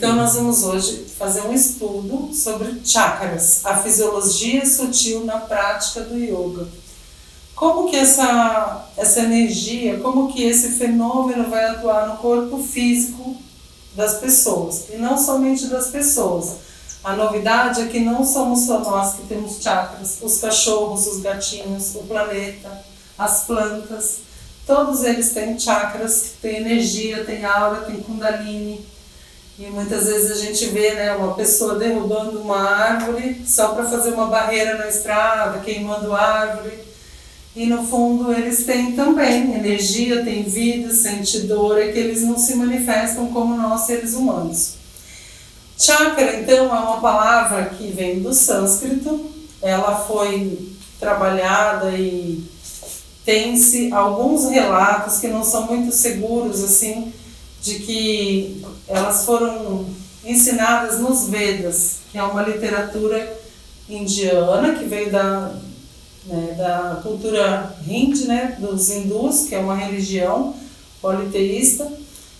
Então nós vamos hoje fazer um estudo sobre chakras, a fisiologia sutil na prática do yoga. Como que essa energia, como que esse fenômeno vai atuar no corpo físico das pessoas, e não somente das pessoas. A novidade é que não somos só nós que temos chakras, os cachorros, os gatinhos, o planeta, as plantas, todos eles têm chakras, têm energia, têm aura, têm kundalini. E muitas vezes a gente vê, né, uma pessoa derrubando uma árvore só para fazer uma barreira na estrada, queimando árvore. E no fundo eles têm também energia, têm vida, sentem dor, é que eles não se manifestam como nós seres humanos. Chakra, então, é uma palavra que vem do sânscrito, ela foi trabalhada e tem-se alguns relatos que não são muito seguros, assim, de que elas foram ensinadas nos Vedas, que é uma literatura indiana que veio da cultura hindi, né, dos hindus, que é uma religião politeísta.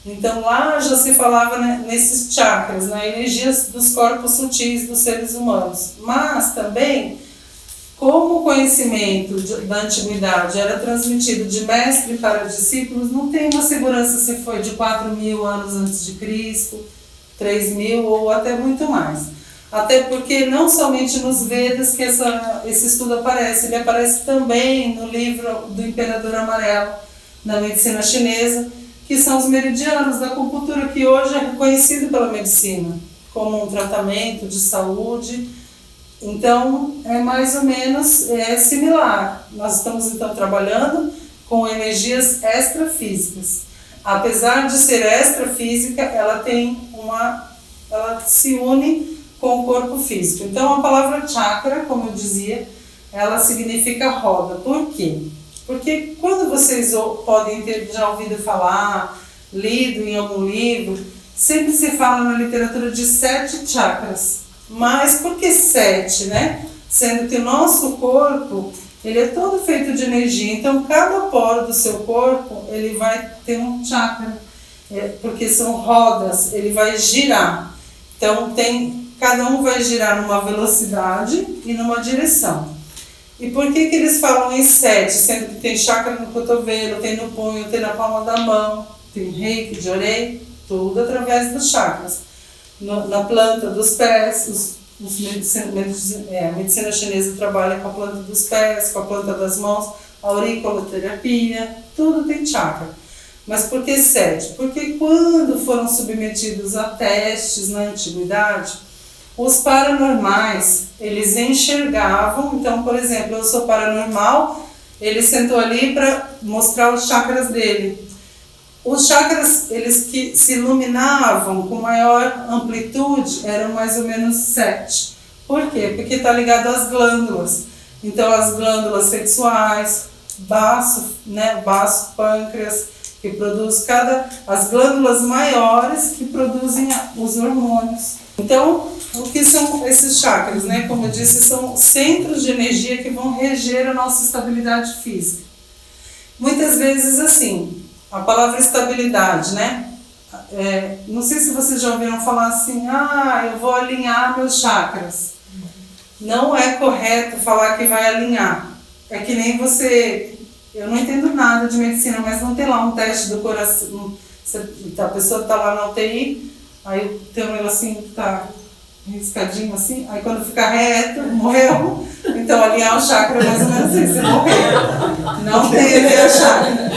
Então lá já se falava, né, nesses chakras, na energias dos corpos sutis dos seres humanos. Mas também, como o conhecimento da antiguidade era transmitido de mestre para discípulos, não tem uma segurança se foi de 4.000 anos antes de Cristo, 3.000 ou até muito mais. Até porque não somente nos Vedas que esse estudo aparece, ele aparece também no livro do Imperador Amarelo, da medicina chinesa, que são os meridianos da acupuntura, que hoje é reconhecido pela medicina como um tratamento de saúde. Então, é mais ou menos similar. Nós estamos então trabalhando com energias extrafísicas. Apesar de ser extrafísica, ela se une com o corpo físico. Então, a palavra chakra, como eu dizia, ela significa roda. Por quê? Porque quando vocês podem ter já ouvido falar, lido em algum livro, sempre se fala na literatura de 7 chakras. Mas por que 7, né? Sendo que o nosso corpo, ele é todo feito de energia. Então, cada poro do seu corpo, ele vai ter um chakra. Porque são rodas, ele vai girar. Então, cada um vai girar numa velocidade e numa direção. E por que eles falam em 7, sendo que tem chakra no cotovelo, tem no punho, tem na palma da mão, tem reiki de orelha, tudo através dos chakras. Na planta dos pés, a medicina chinesa trabalha com a planta dos pés, com a planta das mãos, a auriculoterapia, tudo tem chakra. Mas por que 7? Porque quando foram submetidos a testes na antiguidade, os paranormais, eles enxergavam. Então, por exemplo, eu sou paranormal, ele sentou ali para mostrar os chakras dele. Os chakras, eles que se iluminavam com maior amplitude, eram mais ou menos 7. Por quê? Porque está ligado às glândulas. Então, as glândulas sexuais, baço, pâncreas, que produz as glândulas maiores que produzem os hormônios. Então, o que são esses chakras, né? Como eu disse, são centros de energia que vão reger a nossa estabilidade física. Muitas vezes, assim, a palavra estabilidade, né? Não sei se vocês já ouviram falar assim, eu vou alinhar meus chakras. Não é correto falar que vai alinhar. É que nem você... Eu não entendo nada de medicina, mas não tem lá um teste do coração. A pessoa está lá na UTI, aí tem um negocinho que está riscadinho assim, aí quando fica reto, morreu. Então alinhar o chakra é mais ou menos isso, você morreu. Não tem alinhar o chakra.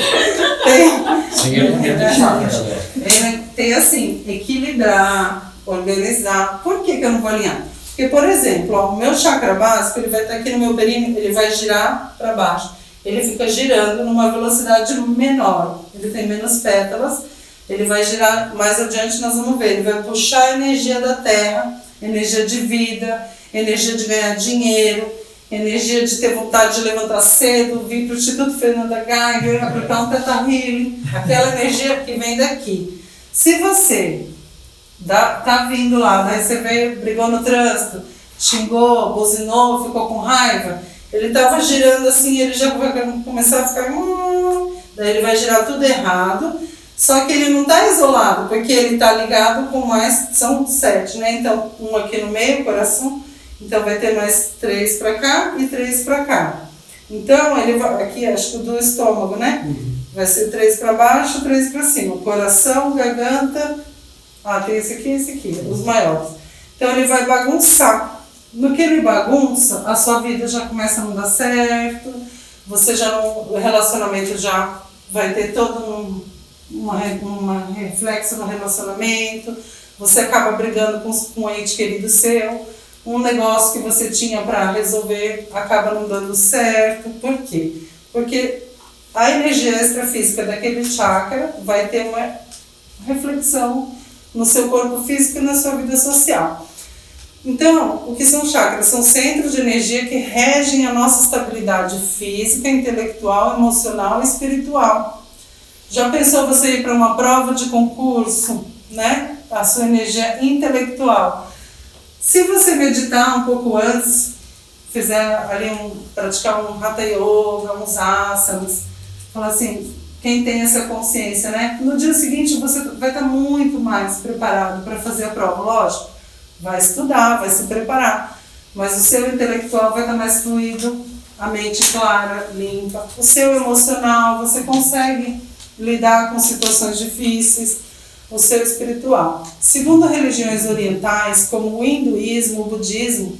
Tem assim, equilibrar, organizar. Por que eu não vou alinhar? Porque, por exemplo, o meu chakra básico, ele vai estar aqui no meu períneo, ele vai girar para baixo. Ele fica girando numa velocidade menor, ele tem menos pétalas, ele vai girar, mais adiante nós vamos ver, ele vai puxar a energia da terra, energia de vida, energia de ganhar dinheiro, energia de ter vontade de levantar cedo, vir para o Instituto Fernanda Geiger, aplicar um Theta Healing, aquela energia que vem daqui. Se você tá vindo lá, daí você veio, brigou no trânsito, xingou, buzinou, ficou com raiva, ele estava girando assim, ele já vai começar a ficar... Daí ele vai girar tudo errado. Só que ele não está isolado, porque ele está ligado com mais, são 7, né? Então, um aqui no meio, coração, então vai ter mais 3 para cá e 3 para cá. Então, ele vai, aqui acho que do estômago, né? Vai ser 3 para baixo, 3 para cima. Coração, garganta, tem esse aqui, os maiores. Então, ele vai bagunçar. No que ele bagunça, a sua vida já começa a não dar certo, você já não, o relacionamento já vai ter todo uma reflexo no relacionamento, você acaba brigando com um ente querido seu, um negócio que você tinha para resolver acaba não dando certo. Por quê? Porque a energia extrafísica daquele chakra vai ter uma reflexão no seu corpo físico e na sua vida social. Então, o que são chakras? São centros de energia que regem a nossa estabilidade física, intelectual, emocional e espiritual. Já pensou você ir para uma prova de concurso, né? A sua energia intelectual. Se você meditar um pouco antes, fizer ali praticar um Hatha Yoga, uns asanas, falar assim, quem tem essa consciência, né? No dia seguinte você vai estar muito mais preparado para fazer a prova, lógico. Vai estudar, vai se preparar, mas o seu intelectual vai estar mais fluido, a mente clara, limpa. O seu emocional, você consegue lidar com situações difíceis. O seu espiritual. Segundo religiões orientais, como o hinduísmo, o budismo,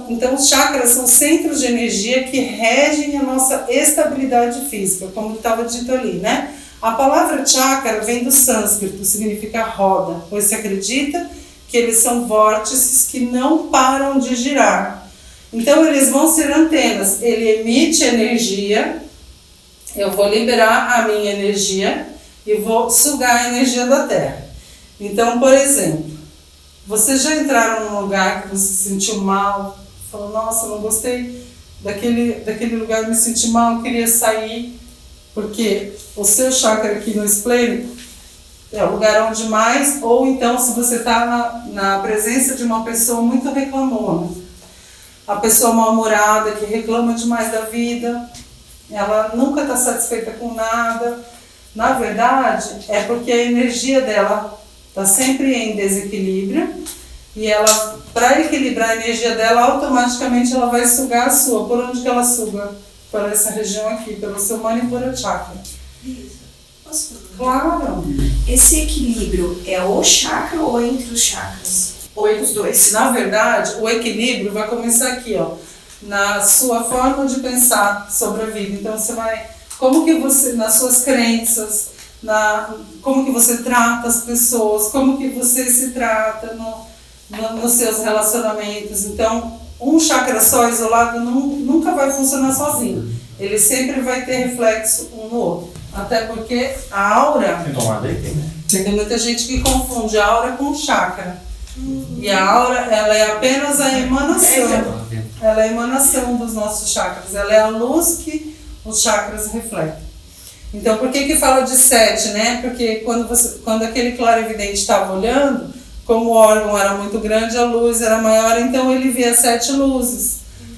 então os chakras são centros de energia que regem a nossa estabilidade física, como estava dito ali, né? A palavra chakra vem do sânscrito, significa roda, pois se acredita que eles são vórtices que não param de girar. Então eles vão ser antenas, ele emite energia, eu vou liberar a minha energia e vou sugar a energia da Terra. Então, por exemplo, vocês já entraram num lugar que você se sentiu mal, falou, nossa, não gostei daquele lugar, me senti mal, queria sair, porque o seu chakra aqui no esplênico é o lugar onde mais, ou então se você está na presença de uma pessoa muito reclamona, a pessoa mal-humorada que reclama demais da vida, ela nunca está satisfeita com nada. Na verdade, é porque a energia dela está sempre em desequilíbrio e ela, para equilibrar a energia dela, automaticamente ela vai sugar a sua. Por onde que ela suga? Por essa região aqui, pelo seu Manipura Chakra. Isso. Posso falar? Claro. Esse equilíbrio é o chakra ou entre os chakras? Ou entre os dois? Na verdade, o equilíbrio vai começar aqui, ó, na sua forma de pensar sobre a vida. Então você vai... Como que você, nas suas crenças, como que você trata as pessoas, como que você se trata nos seus relacionamentos. Então, um chakra só isolado nunca vai funcionar sozinho. Ele sempre vai ter reflexo um no outro. Até porque a aura... Tem muita gente que confunde a aura com o chakra. E a aura, ela é apenas a emanação. Ela é a emanação dos nossos chakras. Ela é a luz que os chakras refletem. Então, por que fala de 7, né? Porque quando aquele clarividente estava olhando, como o órgão era muito grande, a luz era maior, então ele via 7 luzes.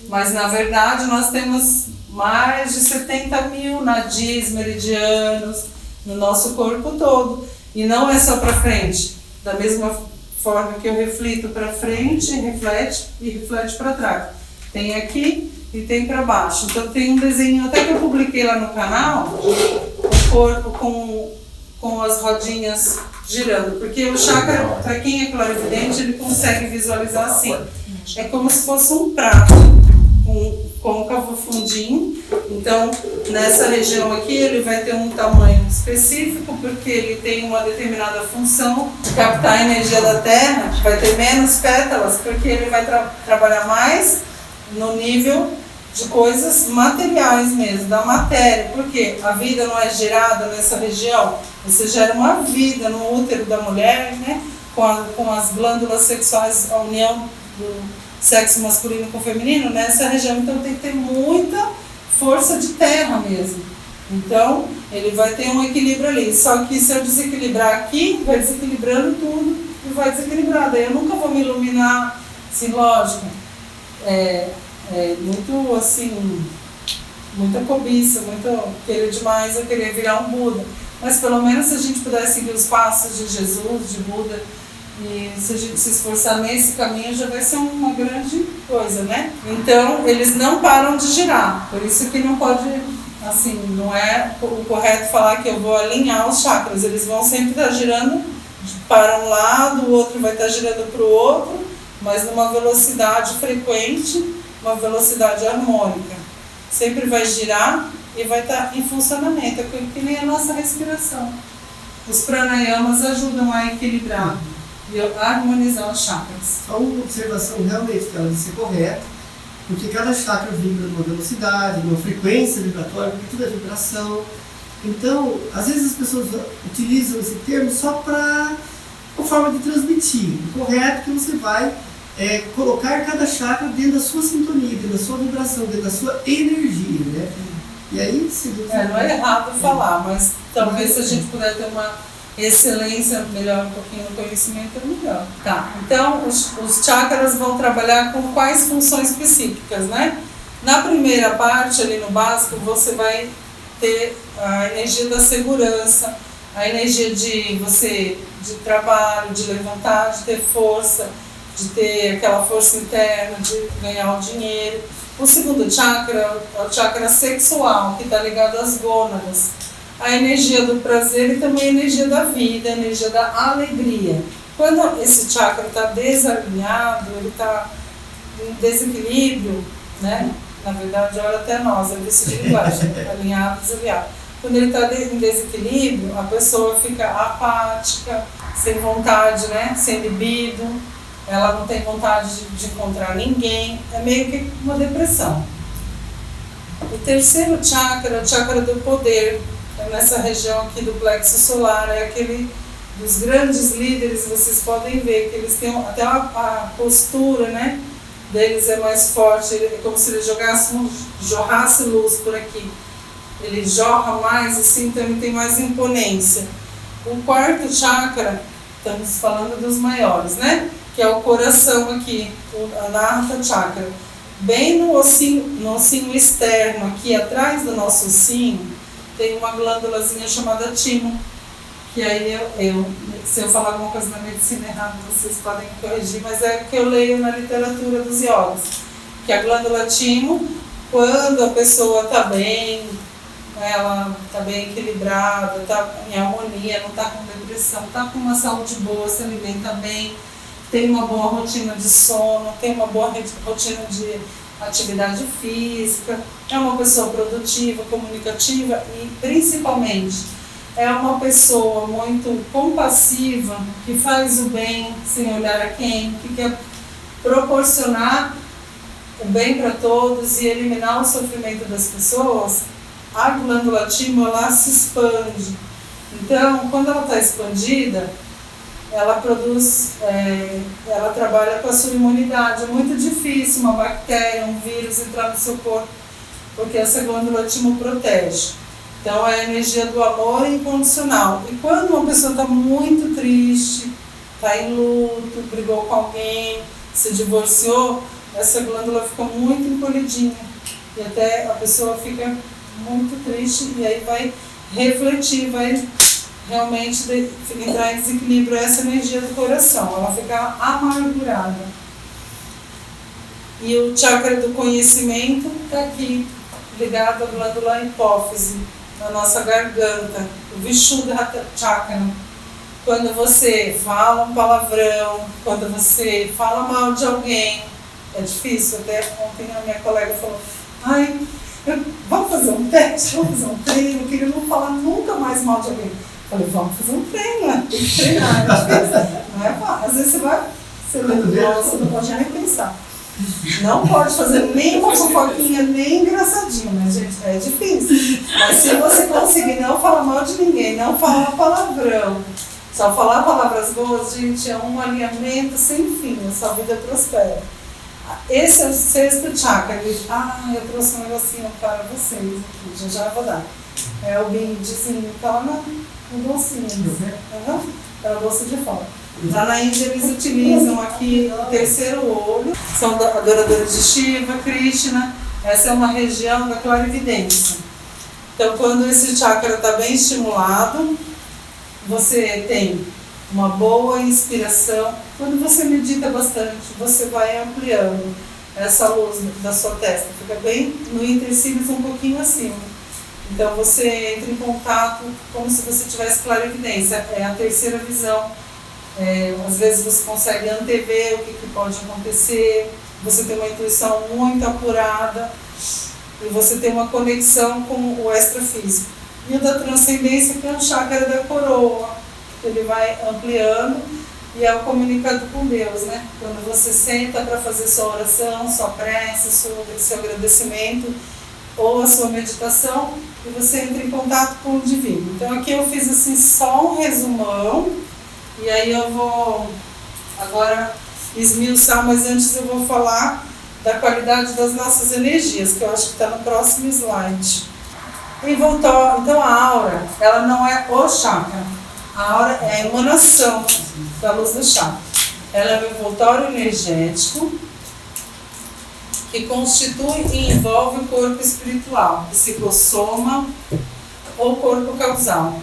Mas, na verdade, nós temos mais de 70 mil nadis, meridianos, no nosso corpo todo. E não é só para frente. Da mesma forma que eu reflito para frente, reflete e reflete para trás. Tem aqui e tem para baixo. Então tem um desenho até que eu publiquei lá no canal, o corpo com as rodinhas girando, porque o chakra, para quem é clarividente, ele consegue visualizar assim. É como se fosse um prato côncavo fundinho. Então nessa região aqui ele vai ter um tamanho específico, porque ele tem uma determinada função de captar a energia da Terra. Vai ter menos pétalas, porque ele vai trabalhar mais no nível de coisas materiais mesmo, da matéria, porque a vida não é gerada nessa região, você gera uma vida no útero da mulher, né? Com as glândulas sexuais, a união do sexo masculino com o feminino nessa região, então tem que ter muita força de terra mesmo. Então ele vai ter um equilíbrio ali, só que se eu desequilibrar aqui, vai desequilibrando tudo e vai desequilibrar, daí eu nunca vou me iluminar, assim, lógico. Muito assim, muita cobiça, muito querer demais, eu querer virar um Buda. mas pelo menos se a gente puder seguir os passos de Jesus, de Buda, e se a gente se esforçar nesse caminho, já vai ser uma grande coisa, né? Então, eles não param de girar, por isso que não pode, assim, não é o correto falar que eu vou alinhar os chakras, eles vão sempre estar girando para um lado, o outro vai estar girando para o outro, mas numa velocidade frequente, uma velocidade harmônica. Sempre vai girar e vai estar em funcionamento, que nem a nossa respiração. Os pranayamas ajudam a equilibrar e harmonizar os chakras. Só uma observação realmente que ela disse é correta, porque cada chakra vibra numa velocidade, numa frequência vibratória, porque tudo é vibração. Então, às vezes as pessoas utilizam esse termo só para uma forma de transmitir. O correto é que você vai colocar cada chakra dentro da sua sintonia, dentro da sua vibração, dentro da sua energia, né? E aí, se você... não é errado falar, mas talvez se a gente puder ter uma excelência, melhor um pouquinho no conhecimento, é melhor. Tá, então os chakras vão trabalhar com quais funções psíquicas, né? Na primeira parte, ali no básico, você vai ter a energia da segurança, a energia de trabalho, de levantar, de ter força, de ter aquela força interna, de ganhar o dinheiro. O segundo chakra é o chakra sexual, que está ligado às gônadas. A energia do prazer e também a energia da vida, a energia da alegria. Quando esse chakra está desalinhado, ele está em desequilíbrio, né? Na verdade, olha até nós, é vício de linguagem, alinhado, desalinhado. Quando ele está em desequilíbrio, a pessoa fica apática, sem vontade, né? Sem libido, ela não tem vontade de encontrar ninguém, é meio que uma depressão. O terceiro chakra é o chakra do poder. Nessa região aqui do plexo solar, é aquele dos grandes líderes, vocês podem ver que eles têm até a postura, né, deles é mais forte, é como se eles jorrasse luz por aqui. Ele jorra mais assim, então ele tem mais imponência. O quarto chakra, estamos falando dos maiores, né, que é o coração aqui, o Anahata Chakra. Bem no ossinho externo, aqui atrás do nosso ossinho, tem uma glândulazinha chamada timo, que aí se eu falar alguma coisa na medicina errada, vocês podem me corrigir, mas é o que eu leio na literatura dos yogas, que a glândula timo, quando a pessoa está bem, ela está bem equilibrada, está em harmonia, não está com depressão, está com uma saúde boa, se alimenta bem, tem uma boa rotina de sono, tem uma boa rotina de atividade física, é uma pessoa produtiva, comunicativa e, principalmente, é uma pessoa muito compassiva, que faz o bem sem olhar a quem, que quer proporcionar o bem para todos e eliminar o sofrimento das pessoas. A glândula timo, ela se expande. Então, quando ela está expandida, ela produz, ela trabalha com a sua imunidade. É muito difícil uma bactéria, um vírus entrar no seu corpo, porque essa glândula timo protege. Então é a energia do amor incondicional. E quando uma pessoa está muito triste, está em luto, brigou com alguém, se divorciou, essa glândula fica muito encolhidinha. E até a pessoa fica muito triste e aí vai refletir, vai realmente entrar em desequilíbrio essa energia do coração, ela fica amargurada. E o chakra do conhecimento está aqui, ligado à glândula hipófise, na nossa garganta, o Vishuddha Chakra. Quando você fala um palavrão, quando você fala mal de alguém, é difícil. Até ontem a minha colega falou, vamos fazer um teste, vamos fazer um treino, eu queria não falar nunca mais mal de alguém. Falei, vamos fazer um treino, né? Tem que treinar, é difícil. Não é fácil. Às vezes você não pode nem pensar. Não pode fazer nem uma fofoquinha, nem engraçadinha, mas gente, é difícil. Mas se você conseguir não falar mal de ninguém, não falar palavrão, só falar palavras boas, gente, é um alinhamento sem fim, a sua vida prospera. Esse é o sexto chakra. Eu trouxe um negocinho para vocês aqui, já vou dar. É o bindezinho, tá lá no bolsinho. É o bolso de fora. Lá na Índia eles utilizam aqui o terceiro olho, são adoradores de Shiva, Krishna. Essa é uma região da clarividência. Então, quando esse chakra está bem estimulado, você tem uma boa inspiração. Quando você medita bastante, você vai ampliando essa luz da sua testa, fica bem no intercílios, um pouquinho acima. Então você entra em contato como se você tivesse clarividência, é a terceira visão. Às vezes você consegue antever o que pode acontecer, você tem uma intuição muito apurada e você tem uma conexão com o extrafísico. E o da transcendência, que é o chakra da coroa, ele vai ampliando e é o comunicado com Deus, né? Quando você senta para fazer sua oração, sua prece, seu agradecimento ou a sua meditação, e você entra em contato com o divino. Então aqui eu fiz assim só um resumão, e aí eu vou agora esmiuçar, mas antes eu vou falar da qualidade das nossas energias, que eu acho que está no próximo slide. Então a aura, ela não é o chakra, a aura é a emanação da luz do chakra. Ela é um envoltório energético que constitui e envolve o corpo espiritual, psicossoma ou corpo causal.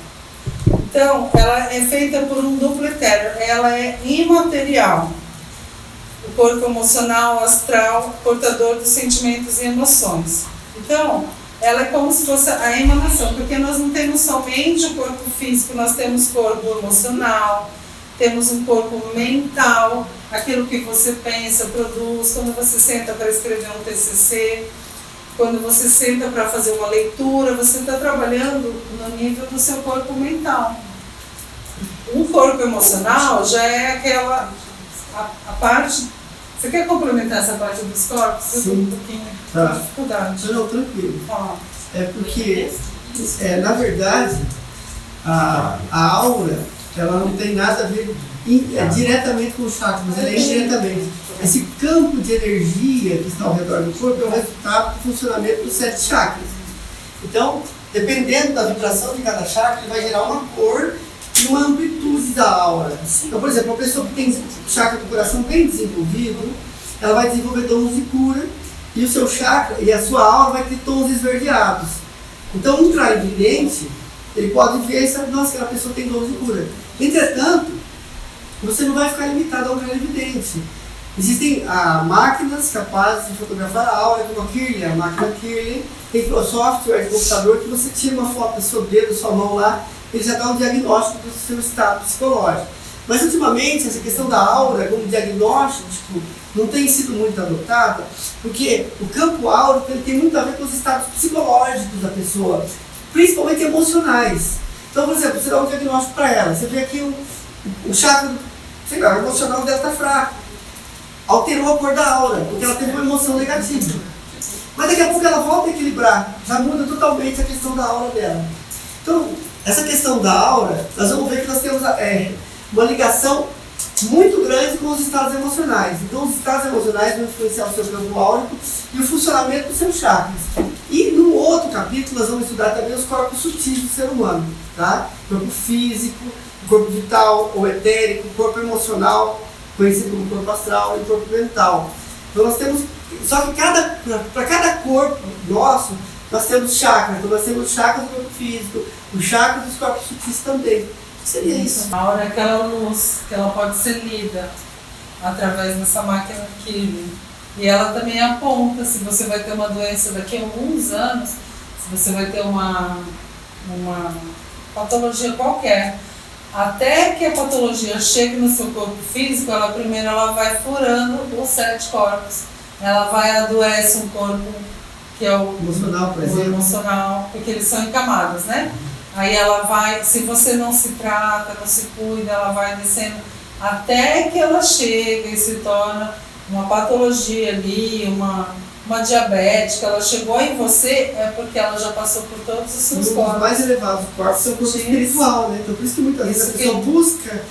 Então, ela é feita por um duplo etéreo, ela é imaterial. O corpo emocional, astral, portador dos sentimentos e emoções. Então, ela é como se fosse a emanação, porque nós não temos somente o corpo físico, nós temos corpo emocional, temos um corpo mental, aquilo que você pensa, produz, quando você senta para escrever um TCC, quando você senta para fazer uma leitura, você está trabalhando no nível do seu corpo mental. O corpo emocional já é aquela, a parte... Você quer complementar essa parte dos corpos? Eu tenho um pouquinho de dificuldade. Não, tranquilo. É porque, na verdade, a aura, ela não tem nada a ver diretamente com o chakra, mas ela é indiretamente. Esse campo de energia que está ao redor do corpo é o resultado do funcionamento dos 7 chakras. Então, dependendo da vibração de cada chakra, ele vai gerar uma cor e uma amplitude da aura. Então, por exemplo, uma pessoa que tem o chakra do coração bem desenvolvido, ela vai desenvolver tons de cura e o seu chakra e a sua aura vai ter tons esverdeados. Então, um clarividente, ele pode ver e sabe, nossa, aquela pessoa tem tons de cura. Entretanto, você não vai ficar limitado ao clarividente. Existem máquinas capazes de fotografar a aura, como a Kirlian, a máquina Kirlian. Tem software de computador que você tira uma foto do seu dedo, da sua mão lá, ele já dá um diagnóstico do seu estado psicológico. Mas ultimamente essa questão da aura como diagnóstico não tem sido muito adotada, porque o campo áurico ele tem muito a ver com os estados psicológicos da pessoa, principalmente emocionais. Então, por exemplo, você dá um diagnóstico para ela, você vê aqui o chakra, sei lá, o emocional dela está fraco, alterou a cor da aura, porque ela teve uma emoção negativa. Mas daqui a pouco ela volta a equilibrar, já muda totalmente a questão da aura dela. Então, essa questão da aura, nós vamos ver que nós temos uma ligação muito grande com os estados emocionais. Então, os estados emocionais vão influenciar o seu campo áurico e o funcionamento dos seus chakras. E no outro capítulo, nós vamos estudar também os corpos sutis do ser humano, tá? O corpo físico, o corpo vital ou etérico, o corpo emocional, conhecido como corpo astral, e o corpo mental. Então, nós temos, só que para cada corpo nosso, nós temos chakras. Então, nós temos os chakras do corpo físico, os chakras dos corpos sutis também. O que seria isso? A aura é aquela luz que ela pode ser lida através dessa máquina Kirlian. E ela também aponta se você vai ter uma doença daqui a alguns anos, se você vai ter uma patologia qualquer. Até que a patologia chegue no seu corpo físico, primeiro ela vai furando os 7 corpos. Ela vai adoece um corpo que é o emocional, por exemplo. Emocional, porque eles são em camadas, né? Aí ela vai, se você não se trata, não se cuida, ela vai descendo até que ela chega e se torna uma patologia ali, uma diabética. Ela chegou em você porque ela já passou por todos os seus corpos. Os mais elevados corpos são o corpo espiritual, né? Então por isso que muitas vezes a pessoa busca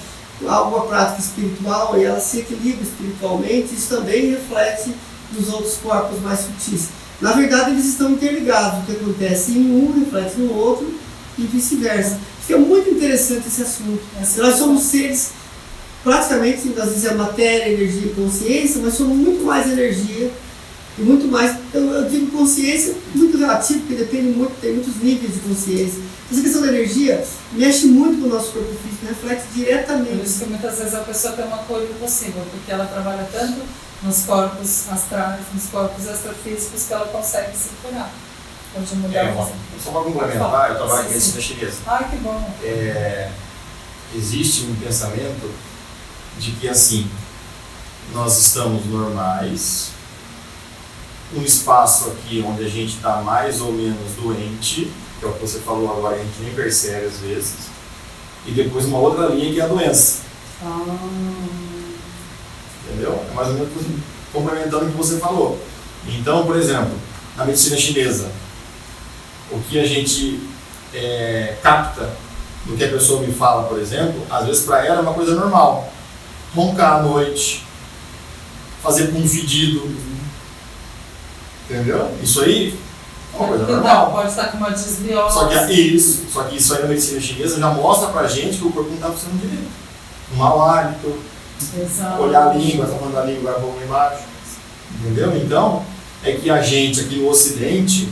alguma prática espiritual e ela se equilibra espiritualmente, isso também reflete nos outros corpos mais sutis. Na verdade, eles estão interligados. O que acontece em um reflete no outro e vice-versa. Isso é muito interessante esse assunto. Nós somos seres, praticamente, nós dizemos matéria, energia e consciência, mas somos muito mais energia e muito mais. Eu digo consciência muito relativo, porque depende muito, tem muitos níveis de consciência. Essa questão da energia mexe muito com o nosso corpo físico, reflete diretamente. Por isso que muitas vezes a pessoa tem uma cor impossível, porque ela trabalha tanto nos corpos astrais, nos corpos extrafísicos, que ela consegue se curar. Pode mudar. Só para complementar, eu trabalho em medicina chinesa. Ai, que bom. Existe um pensamento de que assim, nós estamos normais, um espaço aqui onde a gente está mais ou menos doente, que é o que você falou agora, a gente nem percebe às vezes, e depois uma outra linha que é a doença. Entendeu? É mais ou menos complementando o que você falou. Então, por exemplo, na medicina chinesa, o que a gente capta do que a pessoa me fala, por exemplo, às vezes para ela é uma coisa normal. Roncar à noite, fazer com um fedido. Entendeu? Isso aí é uma coisa normal. Pode estar com uma desbiose. Só que isso aí na medicina chinesa já mostra pra gente que o corpo não está funcionando direito. Um mau hálito, olhar a língua, tá falando da língua, agora vamos embaixo. Entendeu? Então, é que a gente aqui no Ocidente,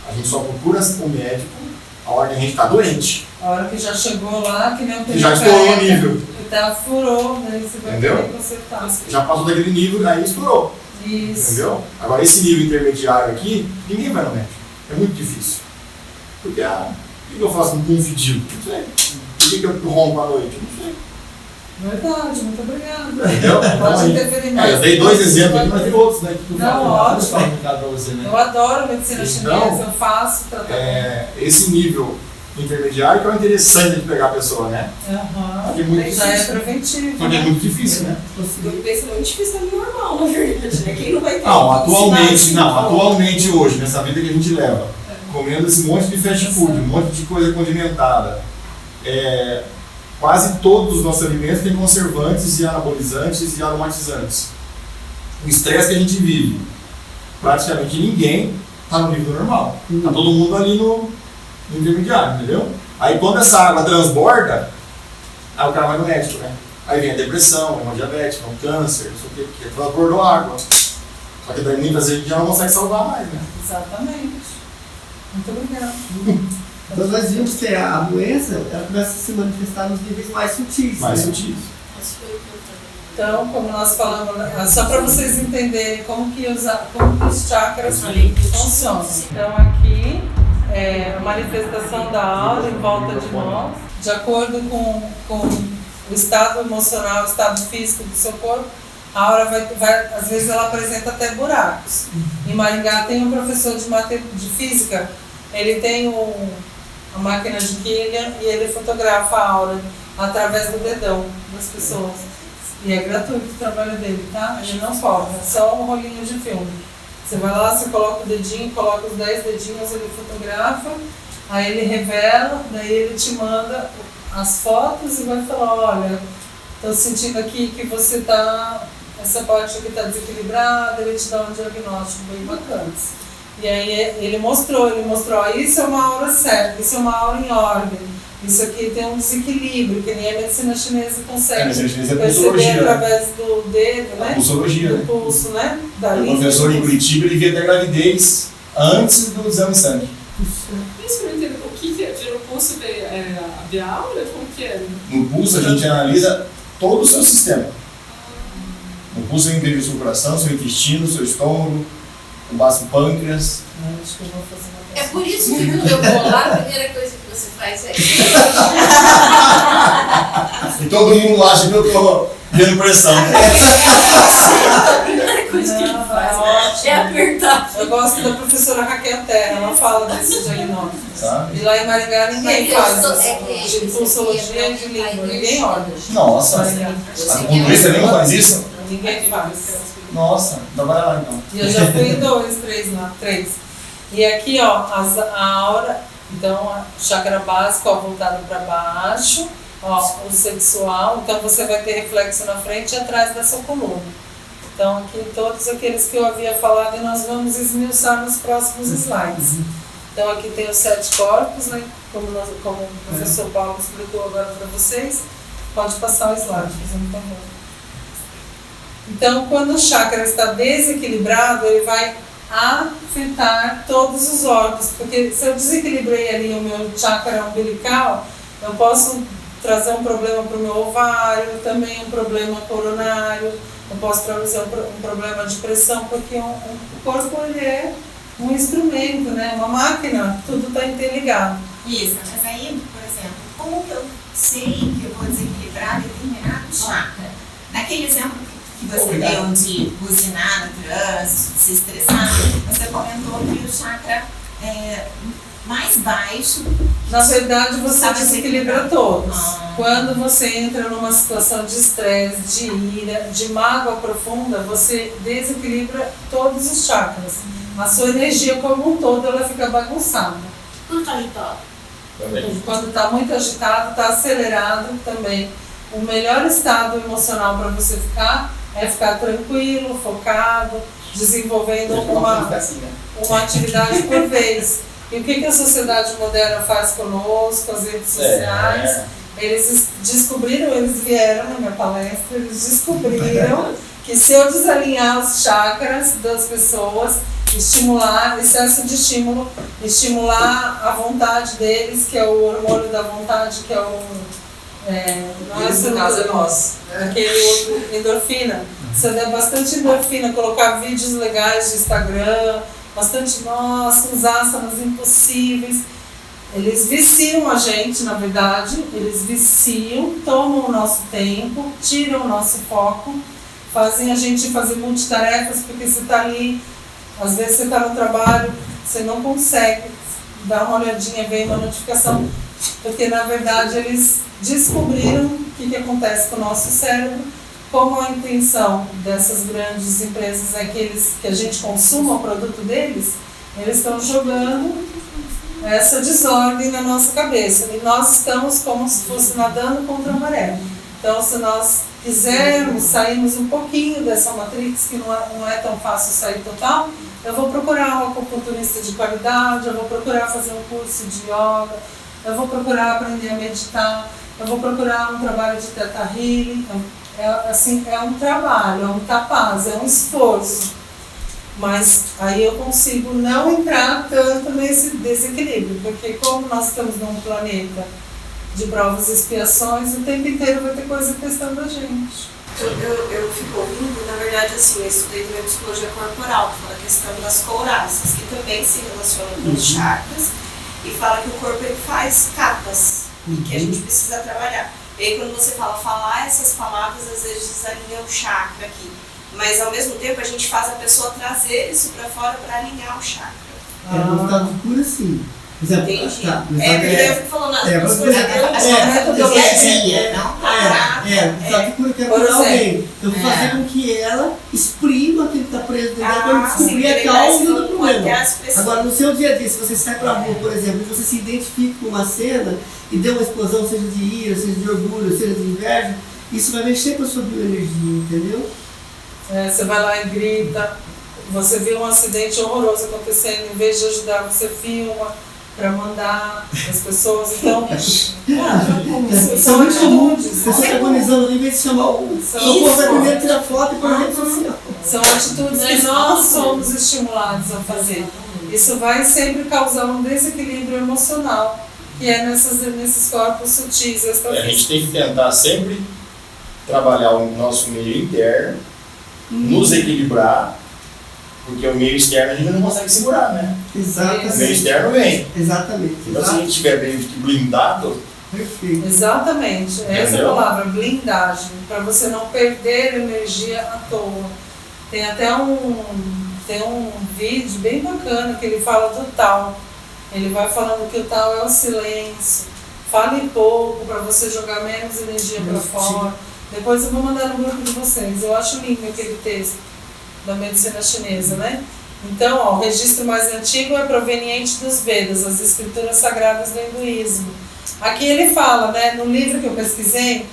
a gente só procura o médico a hora que a gente está doente. A hora que já chegou lá, que nem o que já estourou o nível. Furou, né? Você vai poder consertar. Já passou daquele nível, aí estourou. Isso. Entendeu? Agora, esse nível intermediário aqui, ninguém vai no médico. É muito difícil. Porque, o que eu faço com um fedido? Não sei. Por que eu ronco à noite? Não sei. Verdade, muito obrigada. Entendeu? Pode interferir mais. Eu dei 2 exemplos aqui, mas tem outros, né? Que não, ótimo. Pra você, né? Eu adoro medicina chinesa, eu faço tratamento. Esse nível intermediário que é o interessante de pegar a pessoa, né? Porque é muito já difícil. É preventivo. Porque é muito difícil, né? Eu penso muito difícil também normal, na verdade, né? Quem não vai ter. Atualmente hoje, nessa vida que a gente leva, comendo esse monte de fast food, um monte de coisa condimentada, quase todos os nossos alimentos têm conservantes e anabolizantes e aromatizantes. O estresse que a gente vive, praticamente ninguém está no nível normal. Está todo mundo ali no intermediário, entendeu? Aí quando essa água transborda, aí o cara vai no médico, né? Aí vem a depressão, vem uma diabetes, vem um câncer, não sei o quê, porque transbordou a água. Só que daí muitas vezes a gente já não consegue salvar mais, né? Exatamente. Muito obrigada. Então nós vimos que a doença ela começa a se manifestar nos níveis mais sutis. Então, como nós falamos, só para vocês entenderem como que os chakras funcionam. Então aqui é a manifestação da aura em volta de nós, de acordo com o estado emocional, o estado físico do seu corpo. A aura às vezes ela apresenta até buracos. Em Maringá tem um professor de física, ele tem a máquina de Killian e ele fotografa a aura através do dedão das pessoas. E é gratuito o trabalho dele, tá? Ele não cobra, é só um rolinho de filme. Você vai lá, você coloca o dedinho, coloca os 10 dedinhos, ele fotografa, aí ele revela, daí ele te manda as fotos e vai falar, olha, estou sentindo aqui que você está, essa parte aqui está desequilibrada, ele te dá um diagnóstico bem bacana. E aí ele mostrou, isso é uma aura certa, isso é uma aura em ordem, isso aqui tem um desequilíbrio, que nem a medicina chinesa consegue perceber através do dedo, né? Do pulso, né? O professor em Curitiba, ele via até gravidez antes do exame de sangue. Isso que eu não entendo, o que no pulso vê a aura? Como que é? No pulso a gente analisa todo o seu sistema. No pulso a gente vê o seu coração, seu intestino, seu estômago, o baço pâncreas. Acho que eu vou fazer uma É por isso que quando eu vou lá, a primeira coisa que você faz é E todo mundo acha que eu tô vendo pressão. a primeira coisa que ele faz é apertar. Eu gosto da professora Raquel Terra, ela fala desse diagnóstico. Sabe? E lá em Maringá ninguém faz de pulsologia e de língua, ninguém olha. Nossa, a acupunturista nem faz isso? Ninguém faz. Nossa, dá para lá então. E eu já fui em 2, 3 lá, 3. E aqui, ó, a aura, então, a chakra básico, ó, voltado para baixo, ó, o sexual, então você vai ter reflexo na frente e atrás da sua coluna. Então, aqui todos aqueles que eu havia falado e nós vamos esmiuçar nos próximos slides. Então, aqui tem os 7 corpos, né, como o professor Paulo explicou agora para vocês. Pode passar o slide, fazendo favor. Então, quando o chakra está desequilibrado, ele vai afetar todos os órgãos, porque se eu desequilibrei ali o meu chakra umbilical, eu posso trazer um problema para o meu ovário, também um problema coronário, eu posso trazer um problema de pressão, porque o corpo ele é um instrumento, né? Uma máquina, tudo está interligado. Isso, mas aí, por exemplo, como que eu sei que eu vou desequilibrar determinado chakra? Naquele exemplo que você deu de buzinar no trânsito, de se estressar, você comentou que o chakra mais baixo... Na verdade, você desequilibra todos. Ah. Quando você entra numa situação de estresse, de ira, de mágoa profunda, você desequilibra todos os chakras. A sua energia como um todo, ela fica bagunçada. Tudo tá agitado. Quando está muito agitado, está acelerado também. O melhor estado emocional para você ficar é ficar tranquilo, focado, desenvolvendo uma atividade por vez. E o que a sociedade moderna faz conosco, as redes sociais? Eles descobriram, eles vieram na minha palestra, eles descobriram que se eu desalinhar os chakras das pessoas, estimular, excesso de estímulo, estimular a vontade deles, que é o hormônio da vontade, que é o... não é esse caso, é nosso. Aquele outro, endorfina. Se eu der bastante endorfina, colocar vídeos legais de Instagram, bastante, nossa, uns asanas impossíveis. Eles viciam a gente, na verdade, eles viciam, tomam o nosso tempo, tiram o nosso foco, fazem a gente fazer multitarefas, porque você está ali, às vezes você está no trabalho, você não consegue dar uma olhadinha, ver uma notificação, porque na verdade eles descobriram o que acontece com o nosso cérebro. Como a intenção dessas grandes empresas é que a gente consuma o produto deles, eles estão jogando essa desordem na nossa cabeça. E nós estamos como se fosse nadando contra a maré. Então, se nós quisermos sairmos um pouquinho dessa matrix, que não é tão fácil sair total, eu vou procurar um acupunturista de qualidade, eu vou procurar fazer um curso de yoga, eu vou procurar aprender a meditar, eu vou procurar um trabalho de Theta Healing. É um trabalho, é um tapaz, é um esforço. Mas aí eu consigo não entrar tanto nesse desequilíbrio, porque como nós estamos num planeta de provas e expiações, o tempo inteiro vai ter coisa testando a gente. Eu fico ouvindo, na verdade, assim, eu estudei também psicologia corporal, que fala a questão das couraças, que também se relacionam com os chakras, e fala que o corpo ele faz capas, e que a gente precisa trabalhar. E aí quando você falar essas palavras, às vezes desalinha o chakra aqui. Mas ao mesmo tempo a gente faz a pessoa trazer isso para fora para alinhar o chakra. No estado de cura, sim. Por exemplo, entendi. Tá, Porque eu fico falando as coisas do dia a dia, não? O estado de cura eu quero curar alguém. Eu vou fazer com que ela exprima aquilo que está preso dentro dela para descobrir a causa do problema. Agora, no seu dia a dia, se você sai para a rua, por exemplo, e você se identifica com uma cena e deu uma explosão, seja de ira, seja de orgulho, seja de inveja, isso vai mexer com a sua bioenergia, entendeu? Você vai lá e grita, você vê um acidente horroroso acontecendo, em vez de ajudar, você filma para mandar as pessoas. Então, são muito comuns. Você agonizando ali, em vez de chamar o você primeiro tirar foto e pôr na rede social. São atitudes que nós somos estimulados a fazer. Isso vai sempre causar um desequilíbrio emocional, que é nesses corpos sutis. A gente tem que tentar sempre trabalhar o nosso meio interno, nos equilibrar, porque o meio externo a gente não consegue segurar, né? Exatamente. O meio externo vem. Exatamente. Então, se a gente estiver bem blindado, perfeito. Exatamente. Essa é a palavra, blindagem, para você não perder energia à toa. Tem até um vídeo bem bacana que ele fala do Tao. Ele vai falando que o Tao é o silêncio. Fale pouco para você jogar menos energia para fora. Depois eu vou mandar no grupo de vocês. Eu acho lindo aquele texto da medicina chinesa, né? Então, o registro mais antigo é proveniente dos Vedas, as escrituras sagradas do hinduísmo. Aqui ele fala, né, no livro que eu pesquisei,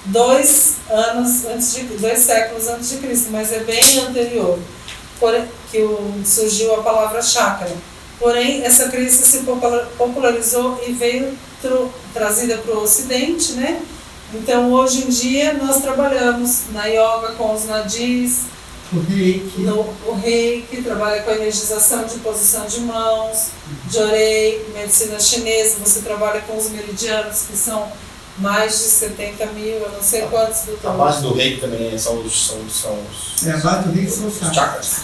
2 séculos antes de Cristo, mas é bem anterior, que surgiu a palavra chakra. Porém, essa crença se popularizou e veio trazida para o Ocidente, né? Então, hoje em dia, nós trabalhamos na yoga com os nadis, O reiki. O reiki trabalha com a energização de posição de mãos, jorei, medicina chinesa, você trabalha com os meridianos, que são mais de 70 mil, eu não sei quantos do A base do reiki também são os A base do reiki são os chakras.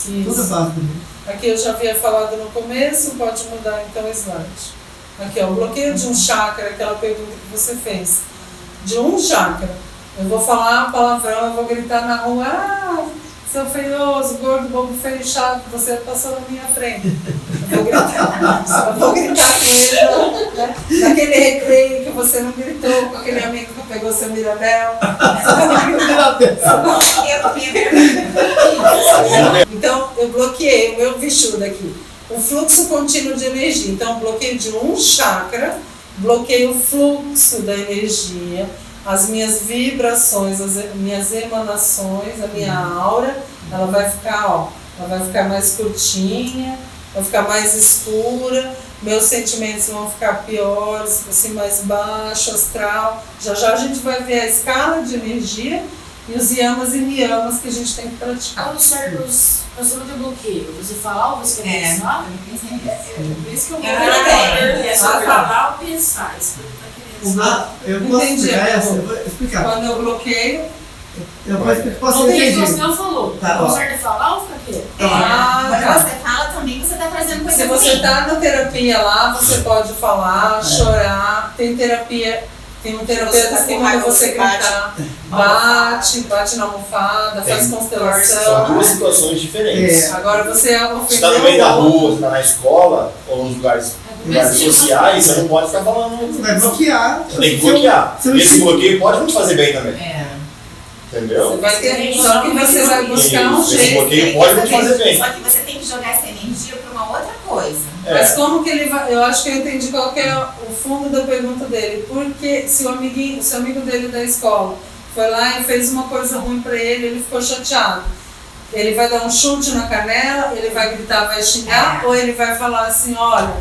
Toda a Isso. base do reiki. Aqui eu já havia falado no começo, pode mudar então o slide. Aqui, ó, o bloqueio de um chakra, aquela pergunta que você fez. De um chakra. Eu vou falar palavrão, eu vou gritar na rua, seu feioso, gordo, bobo, feio, chato, você passou na minha frente. Eu vou gritar primeiro, né? Naquele recreio que você não gritou, com aquele amigo que pegou seu Mirabel. Então, eu bloqueei o meu bichudo aqui. O fluxo contínuo de energia. Então, bloqueio de um chakra, bloqueio o fluxo da energia, as minhas vibrações, as minhas emanações, a minha aura, ela vai ficar mais curtinha, vai ficar mais escura, meus sentimentos vão ficar piores, assim, mais baixo, astral. Já já a gente vai ver a escala de energia e os yamas e niyamas que a gente tem que praticar. Quando serve para saber do bloqueio? Você falar ou você quer pensar? Por isso que eu vou é só falar ou pensar. Isso que eu tô querendo. Eu posso explicar essa? Eu vou explicar. Quando eu bloqueio, Eu posso Não tem que entender. você não falou. Tá, O ó. certo é falar ou ficar quieto? Quando tá. você fala também, você está trazendo coisa Se você ruim. está na terapia lá, você pode falar, chorar. Tem terapia, tem um terapeuta que manda você gritar, bate na almofada, faz São constelação. duas situações diferentes. Agora você Você está no meio da rua, você está na escola, ou nos lugares sociais, você não pode ficar falando. Você vai bloquear. Você tem que bloquear. Seu E esse instinto. bloqueio pode não te fazer bem também. É. Entendeu? Você vai ter, só que você vai buscar um Isso, esse jeito. bloqueio pode não te fazer bem. Só que você tem que jogar essa energia para uma outra coisa. Mas como que ele vai. Eu acho que eu entendi qual que é o fundo da pergunta dele. Porque se o seu amigo dele da escola foi lá e fez uma coisa ruim pra ele ficou chateado. Ele vai dar um chute na canela, ele vai gritar, vai xingar, ou ele vai falar assim, olha,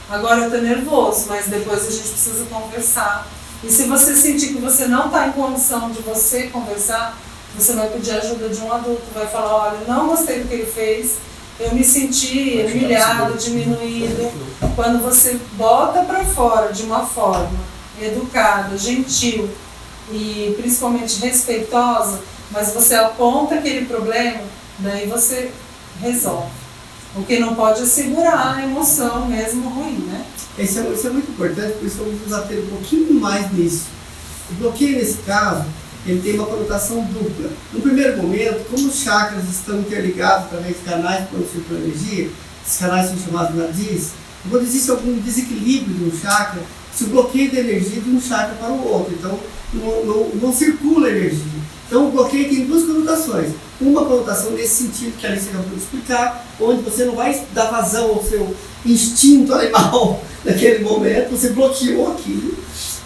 agora eu tô nervoso, mas depois a gente precisa conversar. E se você sentir que você não está em condição de você conversar, você vai pedir ajuda de um adulto, vai falar, olha, não gostei do que ele fez, eu me senti humilhado, diminuído. Quando você bota para fora de uma forma educada, gentil e principalmente respeitosa, mas você aponta aquele problema, daí você resolve. O que não pode é segurar a emoção mesmo ruim, né? Isso é muito importante, por isso vamos nos ater um pouquinho mais nisso. O bloqueio, nesse caso, ele tem uma conotação dupla. No primeiro momento, como os chakras estão interligados através de canais quando circula energia, esses canais são chamados nadis, quando existe algum desequilíbrio de um chakra, se bloqueia a energia de um chakra para o outro, então não circula energia. Então o bloqueio tem duas conotações. Uma conotação nesse sentido que a Alice acabou de explicar, onde você não vai dar vazão ao seu instinto animal naquele momento, você bloqueou aquilo.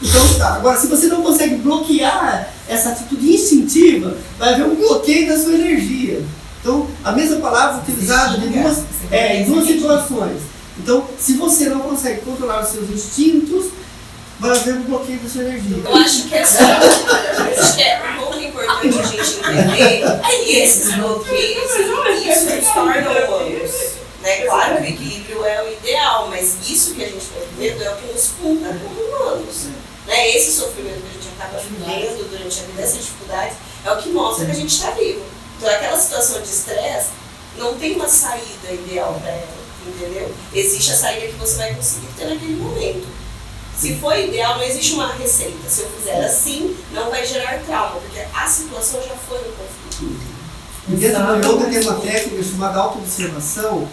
Então tá. Agora, se você não consegue bloquear essa atitude instintiva, vai haver um bloqueio da sua energia. Então, a mesma palavra utilizada em duas situações. Então, se você não consegue controlar os seus instintos, vai haver um bloqueio da sua energia. Eu acho que é um ponto importante a gente entender é que esses bloqueios, isso nos torna humanos. Né? Claro que o equilíbrio é o ideal, mas isso que a gente está vivendo é o que nos culpa como humanos. Né? Esse sofrimento que a gente acaba vivendo durante a vida, essa dificuldade, é o que mostra que a gente está vivo. Então, aquela situação de estresse não tem uma saída ideal para ela, entendeu? Existe a saída que você vai conseguir ter naquele momento. Se for ideal, não existe uma receita. Se eu fizer assim, não vai gerar trauma, porque a situação já foi no conflito. E dentro do yoga tem uma técnica chamada auto-observação,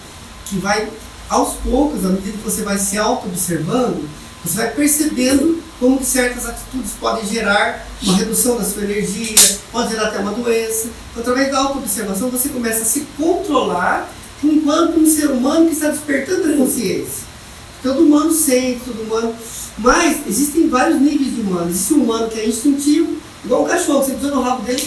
que vai, aos poucos, à medida que você vai se auto-observando, você vai percebendo como que certas atitudes podem gerar uma redução da sua energia, pode gerar até uma doença. Então, através da auto-observação, você começa a se controlar enquanto um ser humano que está despertando a consciência. Todo humano sente, todo humano... Mas existem vários níveis de humano. Existe um humano que é instintivo, igual um cachorro, você pisa no rabo dele,